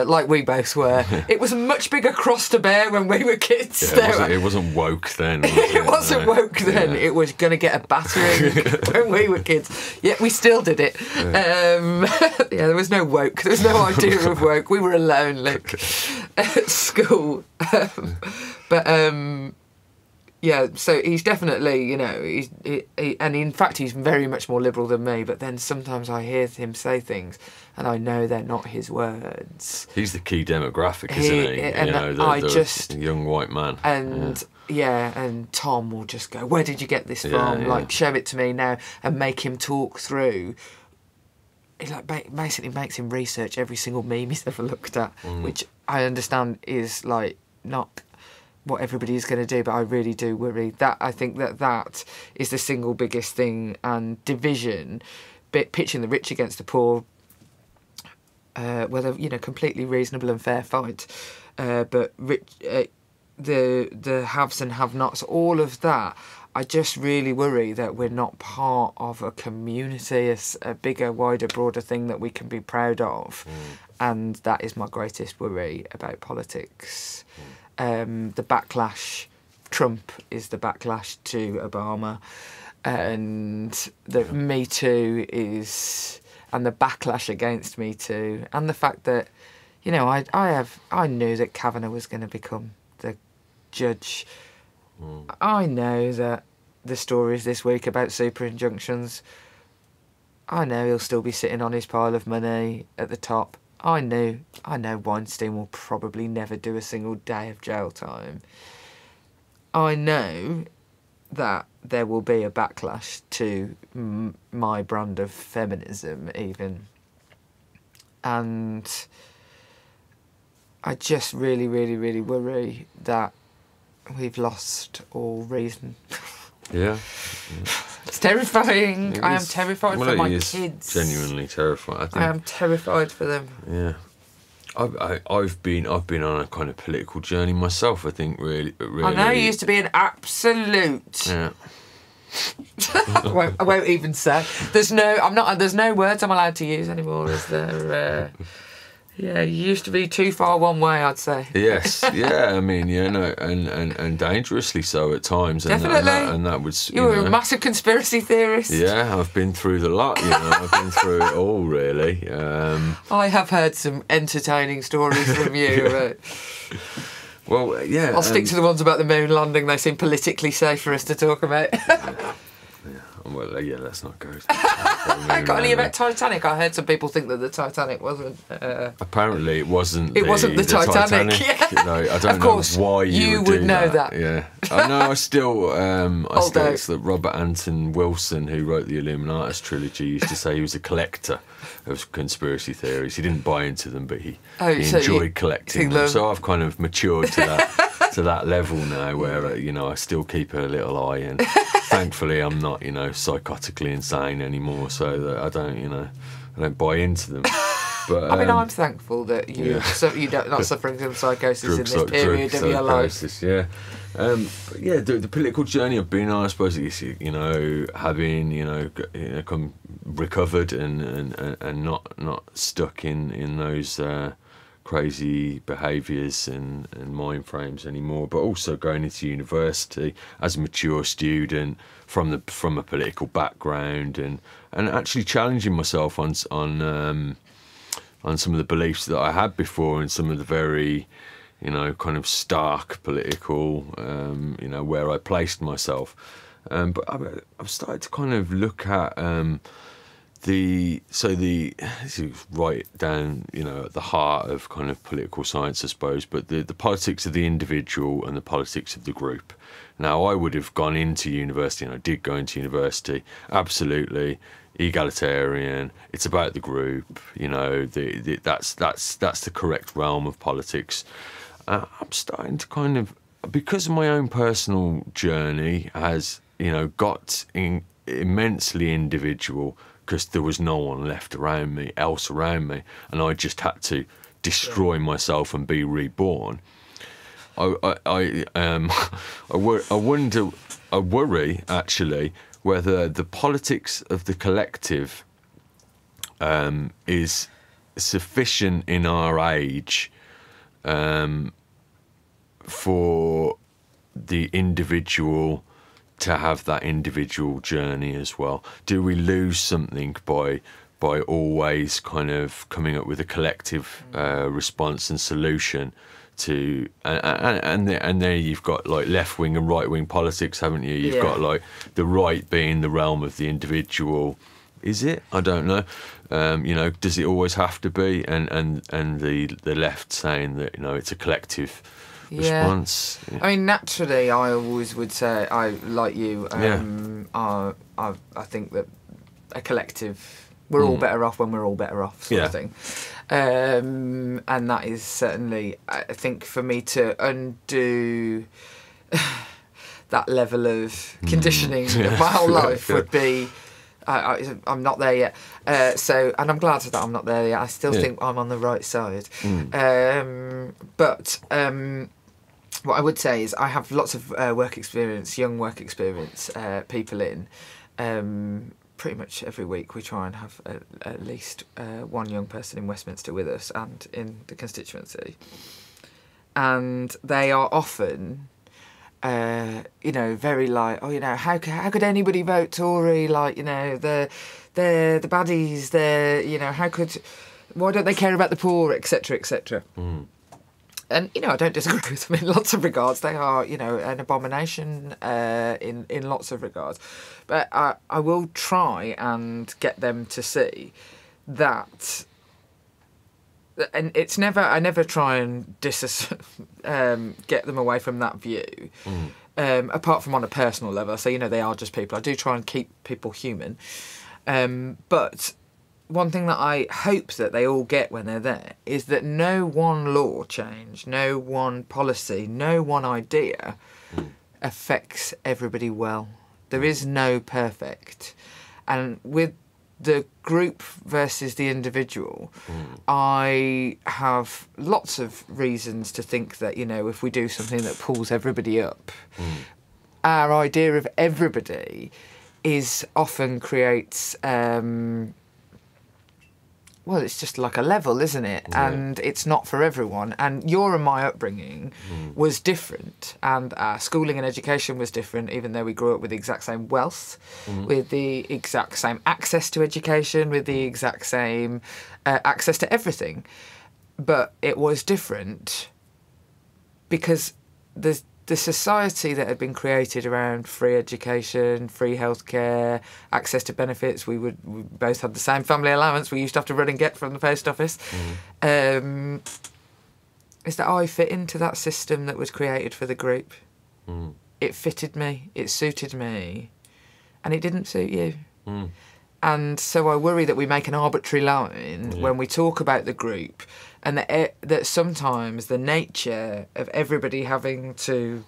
Like we both were. It was a much bigger cross to bear when we were kids. Yeah, it wasn't woke then. It wasn't woke then. Yeah. It was going to get a battering when we were kids. Yet we still did it. Yeah, there was no woke. There was no idea of woke. We were alone, like, at school. Yeah, so he's definitely, you know, and in fact he's very much more liberal than me, but then sometimes I hear him say things and I know they're not his words. He's the key demographic, isn't he? And you know, the young white man. And and Tom will just go, where did you get this from? Yeah. Like, show it to me now, and make him talk through. He like basically makes him research every single meme he's ever looked at, which I understand is like not what everybody is going to do, but I really do worry that I think that is the single biggest thing, and division, pitching the rich against the poor, whether, you know, completely reasonable and fair fight, but the haves and have-nots, all of that. I just really worry that we're not part of a community, a bigger, wider, broader thing that we can be proud of, and that is my greatest worry about politics. The backlash, Trump is the backlash to Obama, and the Me Too is, and the backlash against Me Too, and the fact that, you know, I knew that Kavanaugh was going to become the judge. I know that the stories this week about super injunctions, I know he'll still be sitting on his pile of money at the top. I know Weinstein will probably never do a single day of jail time. I know that there will be a backlash to my brand of feminism, even. And I just really, really, really worry that we've lost all reason. Yeah. It's terrifying. I am terrified for my kids. Genuinely terrifying. I think, I am terrified for them. Yeah. I've been on a kind of political journey myself. I think really. I know you used to be an absolute. Yeah. I won't even say. There's no words I'm allowed to use anymore. Is there? Yeah, you used to be too far one way, I'd say. Yes, yeah, I mean, yeah, no, and dangerously so at times. Definitely. And that was... You were a massive conspiracy theorist. Yeah, I've been through the lot, you know, I've been through it all, really. I have heard some entertaining stories from you. Well, yeah. I'll stick to the ones about the moon landing. They seem politically safe for us to talk about. Well, yeah, let's not go. Got any about Titanic? I heard some people think that the Titanic wasn't. Apparently, it wasn't. It wasn't the Titanic. Yeah. You know, I don't know why you would know that. Yeah, I know. I still it's that Robert Anton Wilson, who wrote the Illuminatus trilogy, used to say he was a collector of conspiracy theories. He didn't buy into them, but he enjoyed collecting them. So I've kind of matured to to that level now where you know, I still keep a little eye, and thankfully I'm not, you know, psychotically insane anymore, so that I don't buy into them. But I mean, I'm thankful that you're not suffering from psychosis in this period of your life. Yeah. But yeah, the political journey I've been on, I suppose, is, you know, having, come recovered and not stuck in those crazy behaviours and mind frames anymore, but also going into university as a mature student from a political background and actually challenging myself on some of the beliefs that I had before and some of the very, you know, kind of stark political, you know, where I placed myself. But I've started to kind of look at this is right down, you know, at the heart of kind of political science, I suppose, but the politics of the individual and the politics of the group. Now, I would have gone into university, and I did go into university, absolutely egalitarian. It's about the group, you know. That's the correct realm of politics. I'm starting to kind of, because of my own personal journey has, you know, got immensely individual, because there was no one left else around me, and I just had to destroy myself and be reborn. I worry actually whether the politics of the collective is sufficient in our age for the individual to have that individual journey as well. Do we lose something by always kind of coming up with a collective response and solution to and there you've got like left wing and right wing politics, haven't you? You've got like the right being the realm of the individual. Is it? I don't know. You know, does it always have to be? And the left saying that, you know, it's a collective response. Yeah. I mean, naturally, I always would say, I like you. I think that a collective. We're all better off when we're all better off, sort of thing. And that is certainly, I think, for me to undo that level of conditioning of my whole life would be, I'm not there yet. And I'm glad that I'm not there yet. I still think I'm on the right side. But what I would say is I have lots of young work experience, people in. Pretty much every week we try and have at least one young person in Westminster with us and in the constituency. And they are often, you know, very like, oh, you know, how could anybody vote Tory? Like, you know, they're the baddies, you know, why don't they care about the poor, etc., etc. And, you know, I don't disagree with them in lots of regards. They are, you know, an abomination in lots of regards. But I will try and get them to see that, and it's never, I never try and get them away from that view, apart from on a personal level. So, you know, they are just people. I do try and keep people human. But one thing that I hope that they all get when they're there is that no one law change, no one policy, no one idea affects everybody well. There is no perfect. And with the group versus the individual, I have lots of reasons to think that, you know, if we do something that pulls everybody up, our idea of everybody often creates... well, it's just like a level, isn't it? Yeah. And it's not for everyone. And your and my upbringing was different. And our schooling and education was different, even though we grew up with the exact same wealth, with the exact same access to education, with the exact same access to everything. But it was different because the society that had been created around free education, free healthcare, access to benefits, we both had the same family allowance we used to have to run and get from the post office, is that I fit into that system that was created for the group. It fitted me, it suited me, and it didn't suit you. And so I worry that we make an arbitrary line when we talk about the group, and that sometimes the nature of everybody having to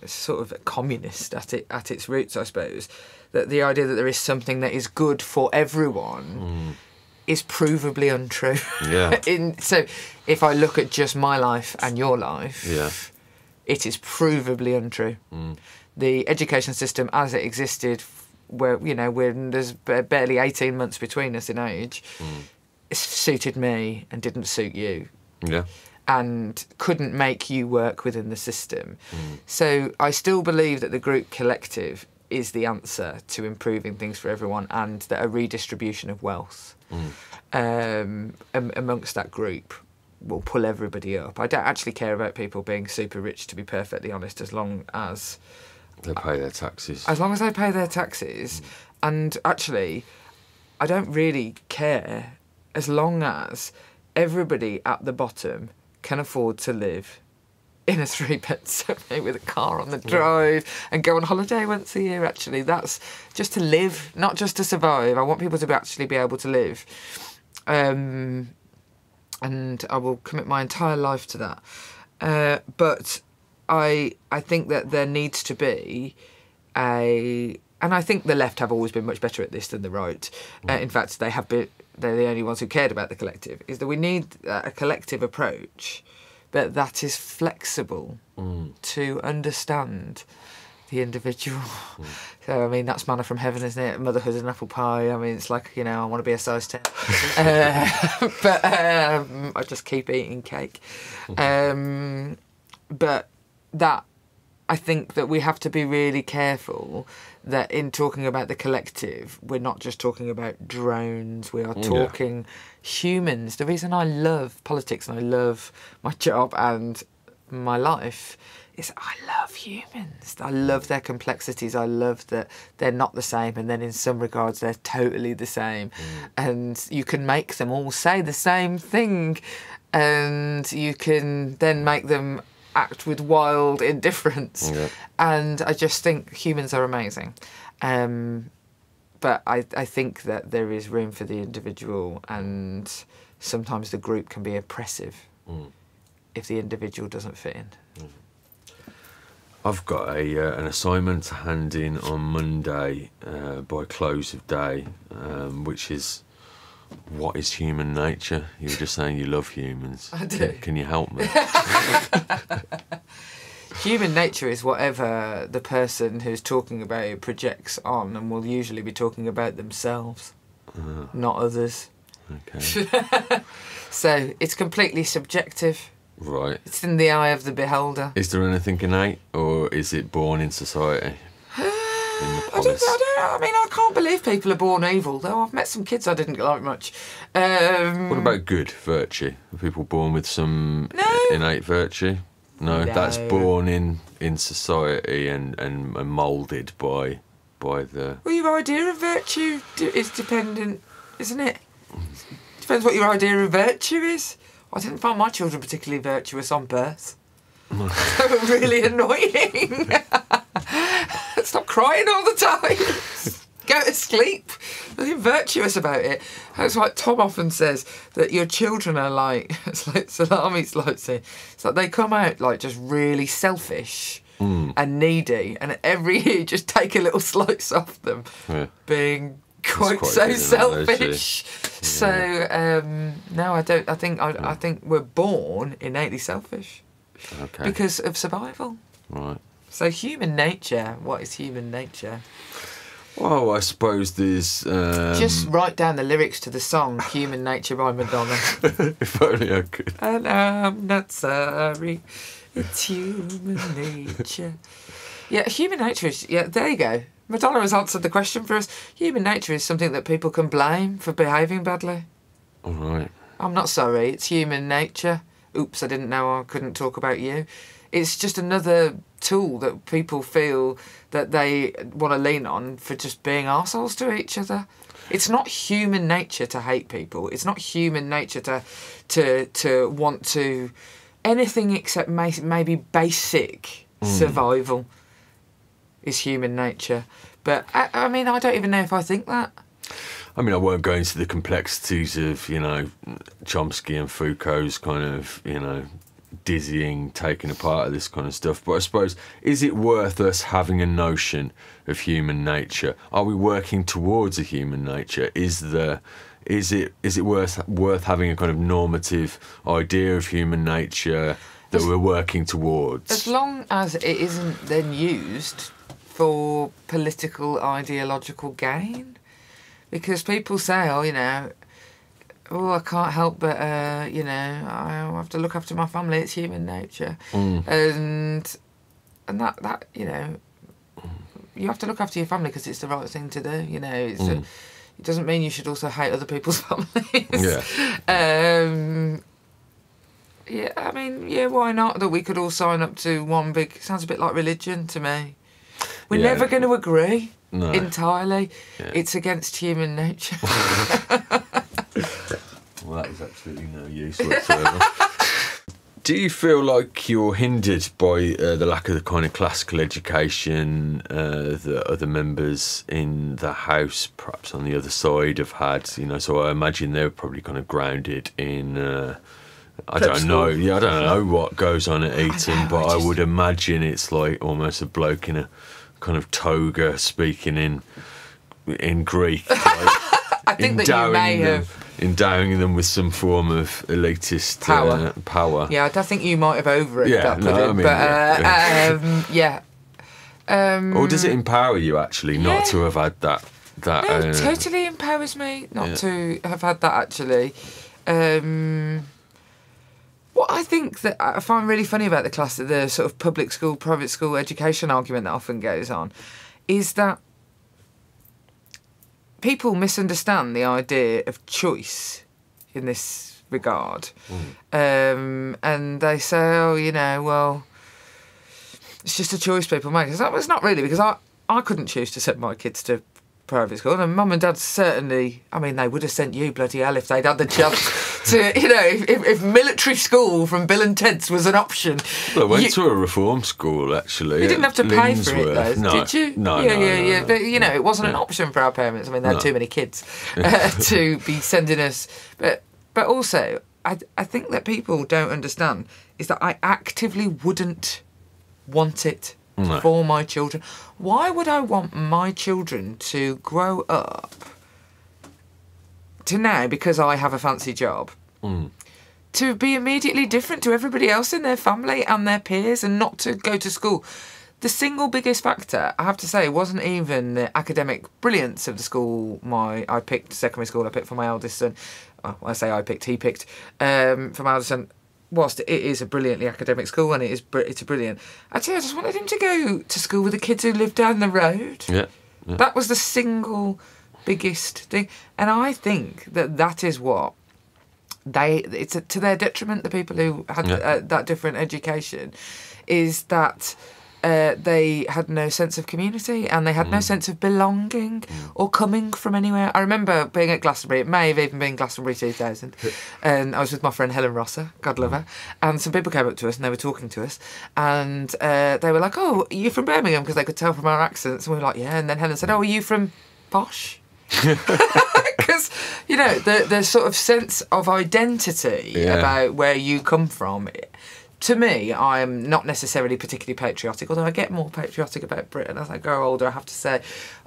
sort of communist at its roots, I suppose, that the idea that there is something that is good for everyone is provably untrue. Yeah. So if I look at just my life and your life, it is provably untrue. The education system as it existed, where, you know, there's barely 18 months between us in age, it suited me and didn't suit you. Yeah. And couldn't make you work within the system. So I still believe that the group collective is the answer to improving things for everyone, and that a redistribution of wealth amongst that group will pull everybody up. I don't actually care about people being super rich, to be perfectly honest, as long as they pay their taxes. As long as they pay their taxes. And actually, I don't really care as long as everybody at the bottom can afford to live in a 3-bed semi with a car on the drive and go on holiday once a year. Actually, that's just to live, not just to survive. I want people to actually be able to live. And I will commit my entire life to that. But I think that there needs to be and I think the left have always been much better at this than the right. In fact, they're the only ones who cared about the collective, is that we need a collective approach, but that is flexible to understand the individual. So, I mean, that's manna from heaven, isn't it? Motherhood and apple pie. I mean, it's like, you know, I want to be a size 10. But I just keep eating cake. But that, I think that we have to be really careful that in talking about the collective, we're not just talking about drones, we are talking humans. The reason I love politics and I love my job and my life is I love humans. I love their complexities. I love that they're not the same, and then in some regards they're totally the same. And you can make them all say the same thing, and you can then make them act with wild indifference. And I just think humans are amazing. But I think that there is room for the individual, and sometimes the group can be oppressive if the individual doesn't fit in. I've got an assignment to hand in on Monday by close of day, which is, what is human nature? You were just saying you love humans. I do. Can you help me? Human nature is whatever the person who's talking about it projects on, and will usually be talking about themselves, not others. Okay. So it's completely subjective. Right. It's in the eye of the beholder. Is there anything innate, or is it born in society? I mean, I can't believe people are born evil, though. I've met some kids I didn't like much. What about good virtue? Are people born with some innate virtue? No, that's born in society and moulded by the... Well, your idea of virtue is dependent, isn't it? Depends what your idea of virtue is. I didn't find my children particularly virtuous on birth. They were really annoying. Stop crying all the time. Go to sleep. Nothing virtuous about it. It's like Tom often says, that your children are like, it's like Salami's like saying, it's like they come out like just really selfish and needy, and every year just take a little slice off them, being quite so selfish. So no, I don't. I think we're born innately selfish. Okay. Because of survival. Right. So human nature, what is human nature? Well, I suppose there's... Just write down the lyrics to the song Human Nature by Madonna. If only I could. And I'm not sorry, it's human nature. Yeah, human nature is... Yeah, there you go. Madonna has answered the question for us. Human nature is something that people can blame for behaving badly. All right. I'm not sorry, it's human nature. Oops, I didn't know I couldn't talk about you. It's just another tool that people feel that they want to lean on for just being arseholes to each other. It's not human nature to hate people. It's not human nature to want to... anything except maybe basic survival is human nature. But I mean, I don't even know if I think that. I mean, I won't go into the complexities of, you know, Chomsky and Foucault's kind of, you know, dizzying taking apart of this kind of stuff. But I suppose, is it worth us having a notion of human nature? Are we working towards a human nature? Is it worth having a kind of normative idea of human nature that we're working towards? As long as it isn't then used for political, ideological gain. Because people say, oh, you know, oh, I can't help but, you know, I have to look after my family, it's human nature. And that, you know, you have to look after your family because it's the right thing to do, you know. It doesn't mean you should also hate other people's families. Yeah, I mean, yeah, why not? That we could all sign up to one big... Sounds a bit like religion to me. We're never going to agree entirely. Yeah. It's against human nature. Well, that is absolutely no use whatsoever. Do you feel like you're hindered by the lack of the kind of classical education that other members in the House, perhaps on the other side, have had? You know, so I imagine they're probably kind of grounded in... I don't know. Yeah, I don't know what goes on at Eton, but I would imagine it's like almost a bloke in a kind of toga speaking in Greek. Like, I think that you may have endowing them with some form of elitist power. Yeah, I don't think you might have over-it that pudding, or does it empower you actually not to have had that? No, it totally empowers me not to have had that actually. What I think that I find really funny about the sort of public school, private school education argument that often goes on is that people misunderstand the idea of choice in this regard. And they say, oh, you know, well, it's just a choice people make. It's not really, because I couldn't choose to send my kids to private school, and mum and dad certainly, I mean, they would have sent you bloody hell if they'd had the chance to, you know, if military school from Bill and Ted's was an option. Well, I went to a reform school, actually. You didn't have to pay for it, though, no, did you? No, yeah. But, you know, it wasn't an option for our parents. I mean, they had too many kids to be sending us. But also, I think that people don't understand is that I actively wouldn't want it for my children. Why would I want my children to grow up to now, because I have a fancy job, to be immediately different to everybody else in their family and their peers and not to go to school? The single biggest factor, I have to say, wasn't even the academic brilliance of the school I picked, secondary school I picked for my eldest son. I say I picked, he picked, for my eldest son. Whilst it is a brilliantly academic school and it's a brilliant... Actually, I just wanted him to go to school with the kids who live down the road. Yeah. That was the single biggest thing. And I think that is what it's to their detriment, the people who had that different education, is that they had no sense of community and they had no sense of belonging or coming from anywhere. I remember being at Glastonbury, it may have even been Glastonbury 2000, and I was with my friend Helen Rosser, God love her, and some people came up to us and they were talking to us, and they were like, oh, are you from Birmingham? Because they could tell from our accents, and we were like, yeah, and then Helen said, oh, are you from Posh? Because, you know, the sort of sense of identity about where you come from, to me, I'm not necessarily particularly patriotic, although I get more patriotic about Britain as I grow older, I have to say.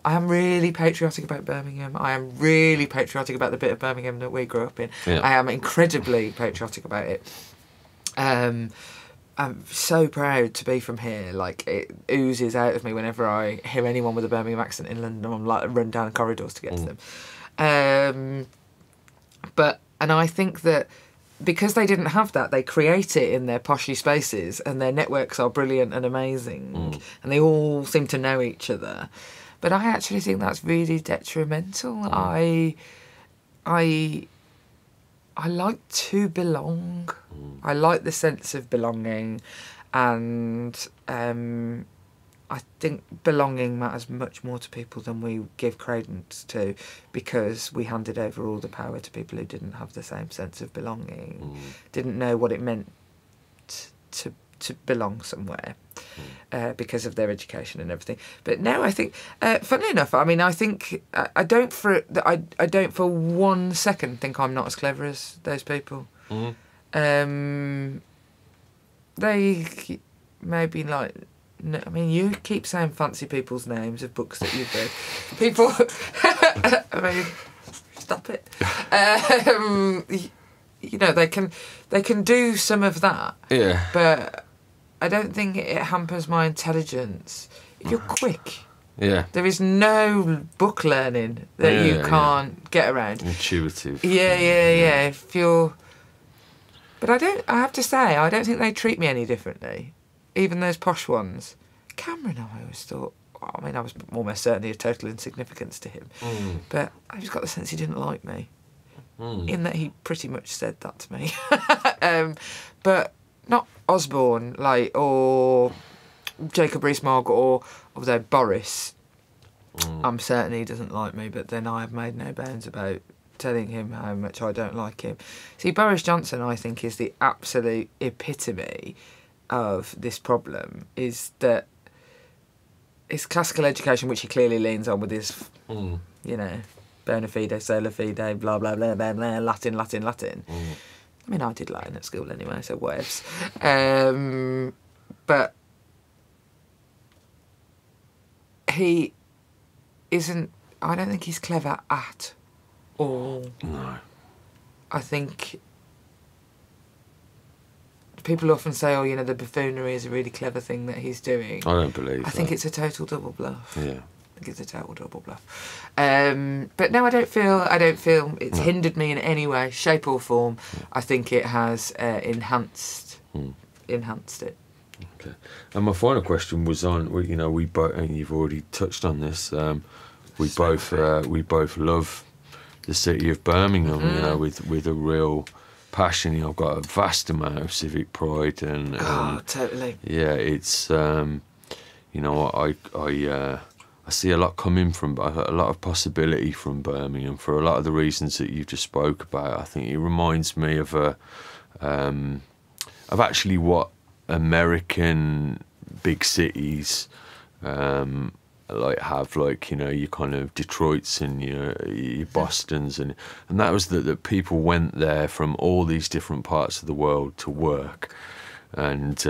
I am really patriotic about Birmingham. I am really patriotic about the bit of Birmingham that we grew up in. I am incredibly patriotic about it. I'm so proud to be from here. Like, it oozes out of me whenever I hear anyone with a Birmingham accent in London. I'm like, run down corridors to get to them. And I think that because they didn't have that, they create it in their poshy spaces, and their networks are brilliant and amazing, and they all seem to know each other. But I actually think that's really detrimental. I like to belong. I like the sense of belonging, and I think belonging matters much more to people than we give credence to, because we handed over all the power to people who didn't have the same sense of belonging, didn't know what it meant to belong somewhere. because of their education and everything. But no, I think, funnily enough, I mean, I think I don't for 1 second think I'm not as clever as those people. They maybe like. No, I mean, you keep saying fancy people's names of books that you've read. People, I mean, stop it. You know, they can do some of that. Yeah. But I don't think it hampers my intelligence. If you're quick. Yeah. There is no book learning that you can't get around. Intuitive. Yeah. If you're... But I have to say, I don't think they treat me any differently. Even those posh ones. Cameron, I always thought... I mean, I was almost certainly a total insignificance to him. But I just got the sense he didn't like me. In that he pretty much said that to me. But not Osborne, like, or Jacob Rees-Mogg, or although Boris, I'm certain he doesn't like me, but then I have made no bounds about telling him how much I don't like him. See, Boris Johnson, I think, is the absolute epitome of this problem, is that his classical education, which he clearly leans on with his, you know, bona fide, sola fide, blah, blah, blah, blah, blah, Latin. I mean, I did Latin at school anyway, so whatevs. But he isn't... I don't think he's clever at all. No. I think... People often say, oh, you know, the buffoonery is a really clever thing that he's doing. I don't believe I think it's a total double bluff. Yeah. I think it's a total double bluff. But no, I don't feel it's hindered me in any way, shape or form. I think it has enhanced it. Okay. And my final question was on, you know, we both, and you've already touched on this. We both love the city of Birmingham. You know, with a real passion. You know, I've got a vast amount of civic pride, and totally. Yeah, it's you know, I see a lot coming from, a lot of possibility from Birmingham for a lot of the reasons that you just spoke about. I think it reminds me of actually what American big cities like have, like, you know, your kind of Detroits and your Bostons, and that was that people went there from all these different parts of the world to work, and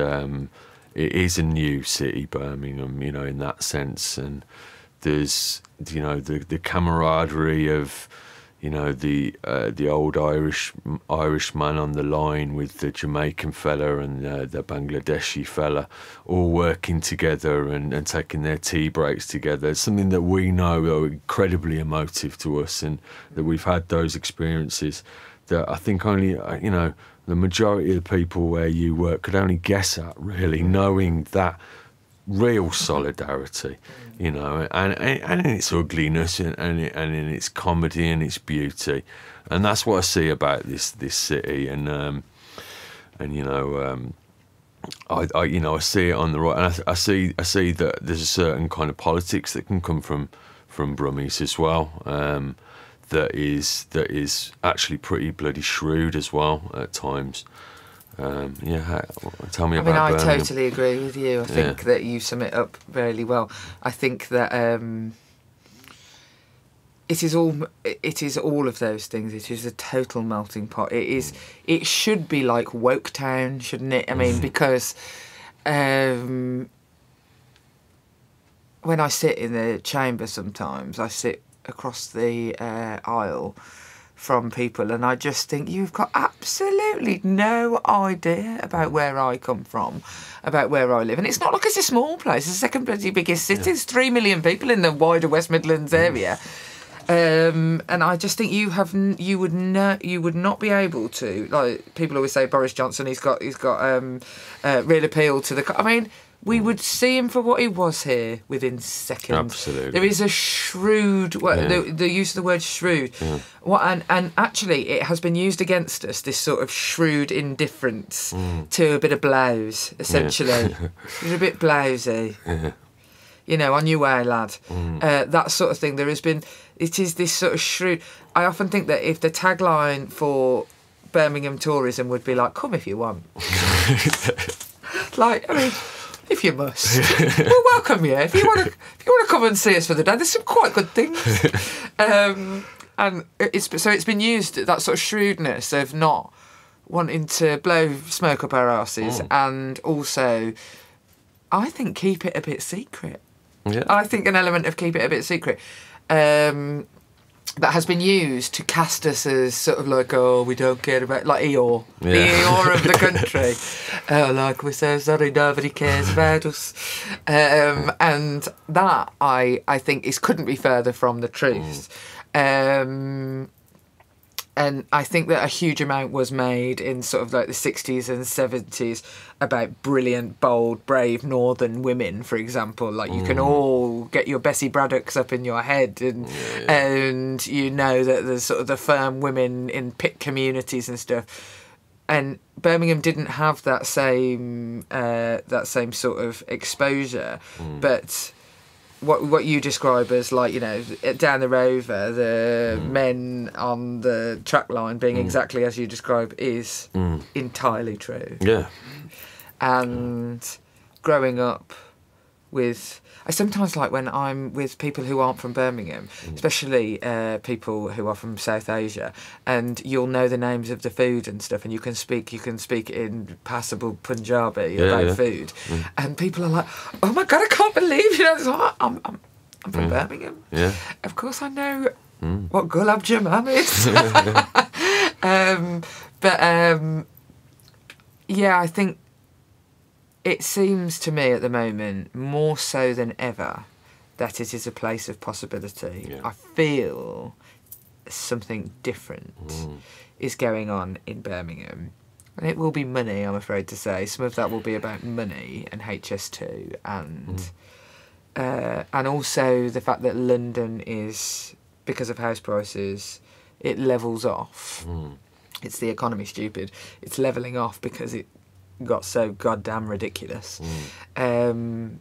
it is a new city, Birmingham, you know, in that sense. And there's, you know, the camaraderie of, you know, the old Irish man on the line with the Jamaican fella and the Bangladeshi fella, all working together and taking their tea breaks together. It's something that we know are incredibly emotive to us, and that we've had those experiences that I think only, you know, the majority of the people where you work could only guess at, really, knowing that real solidarity, you know, and in its ugliness, and in its comedy and its beauty. And that's what I see about this city, and you know, I you know, I see it on the right, and I see that there's a certain kind of politics that can come from Brummies as well, that is actually pretty bloody shrewd as well at times. Yeah, tell me about Birmingham. I totally agree with you. I think that you sum it up really well. I think that it is all of those things. It is a total melting pot. It should be like Woketown, shouldn't it? I mean, because when I sit in the chamber sometimes, I sit across the aisle from people, and I just think, you've got absolutely no idea about where I come from, about where I live. And it's not like it's a small place. It's the second bloody biggest city. There's 3 million people in the wider West Midlands area. And I just think you would not be able to, like, people always say Boris Johnson, he's got real appeal to the... I mean, we would see him for what he was here within seconds. Absolutely. There is a shrewd... the use of the word shrewd. Yeah. And actually, it has been used against us, this sort of shrewd indifference to a bit of blouse, essentially. Yeah. You're a bit blousy. Yeah. You know, on your way, lad. That sort of thing. There has been... It is this sort of shrewd... I often think that if the tagline for Birmingham tourism would be like, come if you want. Like, I mean... if you must, we'll welcome you. If you want to come and see us for the day, there's some quite good things. And it's been used, that sort of shrewdness of not wanting to blow smoke up our arses, and also, I think, keep it a bit secret. Yeah. I think an element of keep it a bit secret that has been used to cast us as sort of like, oh, we don't care about, like Eeyore, the Eeyore of the country. Oh, like, we're so sorry, nobody cares about us. And that, I think, couldn't be further from the truth. And I think that a huge amount was made in sort of like the 60s and 70s about brilliant, bold, brave northern women, for example. Like, you can all get your Bessie Braddocks up in your head, and you know that there's sort of the firm women in pit communities and stuff. And Birmingham didn't have that same sort of exposure, but what you describe as, like, you know, down the Rover, the men on the track line being exactly as you describe is entirely true. Yeah. And growing up with, I sometimes like when I'm with people who aren't from Birmingham, especially people who are from South Asia, and you'll know the names of the food and stuff, and you can speak in passable Punjabi about food, and people are like, "Oh my God, I can't believe you know." So I'm from Birmingham. Yeah. Of course, I know what gulab jamun is. Yeah, I think. It seems to me at the moment, more so than ever, that it is a place of possibility. Yeah. I feel something different is going on in Birmingham. And it will be money, I'm afraid to say. Some of that will be about money and HS2 and also the fact that London is, because of house prices, it levels off. It's the economy, stupid. It's levelling off because it got so goddamn ridiculous that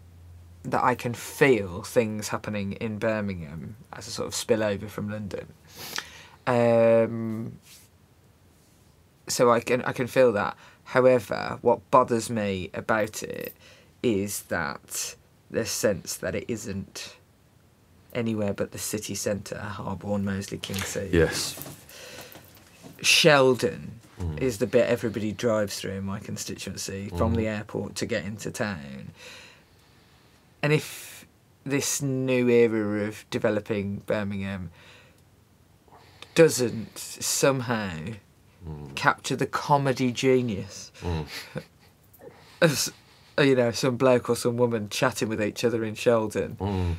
I can feel things happening in Birmingham as a sort of spillover from London. So I can feel that. However, what bothers me about it is that the sense that it isn't anywhere but the city centre, Harborne, Moseley, Kingsea. Yes. Sheldon is the bit everybody drives through in my constituency from the airport to get into town. And if this new era of developing Birmingham doesn't somehow capture the comedy genius of, you know, some bloke or some woman chatting with each other in Sheldon.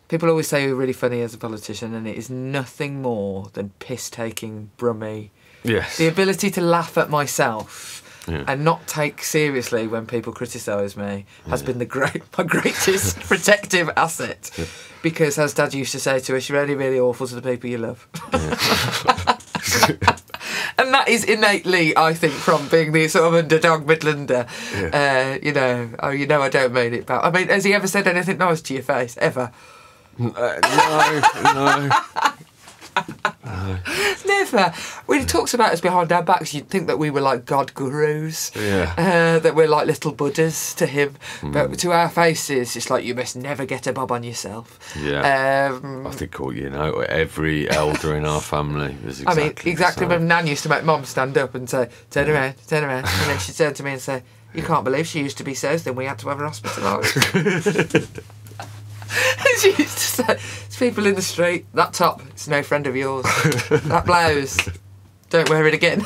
People always say you're really funny as a politician, and it is nothing more than piss-taking, brummy. Yes. The ability to laugh at myself and not take seriously when people criticise me has been my greatest protective asset. Yeah. Because, as Dad used to say to us, you're only really awful to the people you love. Yeah. And that is innately, I think, from being the sort of underdog Midlander. Yeah. You know, I don't mean it, but I mean, has he ever said anything nice to your face, ever? No. Never. When he talks about us behind our backs, you'd think that we were like God gurus. Yeah. That we're like little Buddhas to him. But to our faces, it's like, you must never get a bob on yourself. Yeah. I think, you know, every elder in our family is exactly the same. My Nan used to make Mum stand up and say, turn around. And then she'd turn to me and say, you can't believe she used to be so thin we had to have her hospitalised. She used to say, there's people in the street, that top, it's no friend of yours. That blouse, don't wear it again.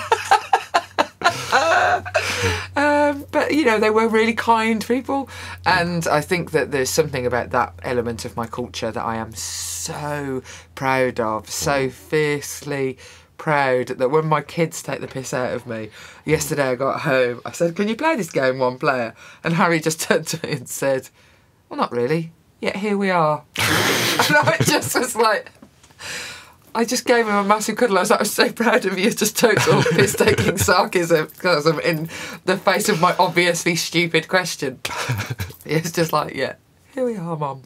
But, you know, they were really kind people. And I think that there's something about that element of my culture that I am so proud of, so fiercely proud that when my kids take the piss out of me. Yesterday I got home, I said, can you play this game one player? And Harry just turned to me and said, well, not really. Yet here we are. And I just was like, I just gave him a massive cuddle. I was like, I'm so proud of you. Just total piss-taking sarcasm in the face of my obviously stupid question. It's just like, yeah, here we are, Mum.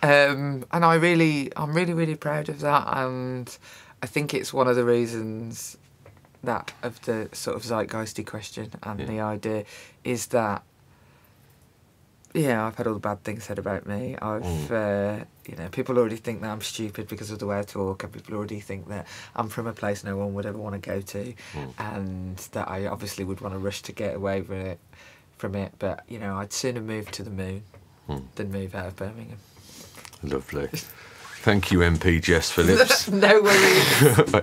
And I'm really, really proud of that. And I think it's one of the reasons that of the sort of zeitgeisty question and the idea is that I've had all the bad things said about me. I've, people already think that I'm stupid because of the way I talk, and people already think that I'm from a place no one would ever want to go to, and that I obviously would want to rush to get away from it. But, I'd sooner move to the moon than move out of Birmingham. Lovely. Thank you, MP Jess Phillips. No worries.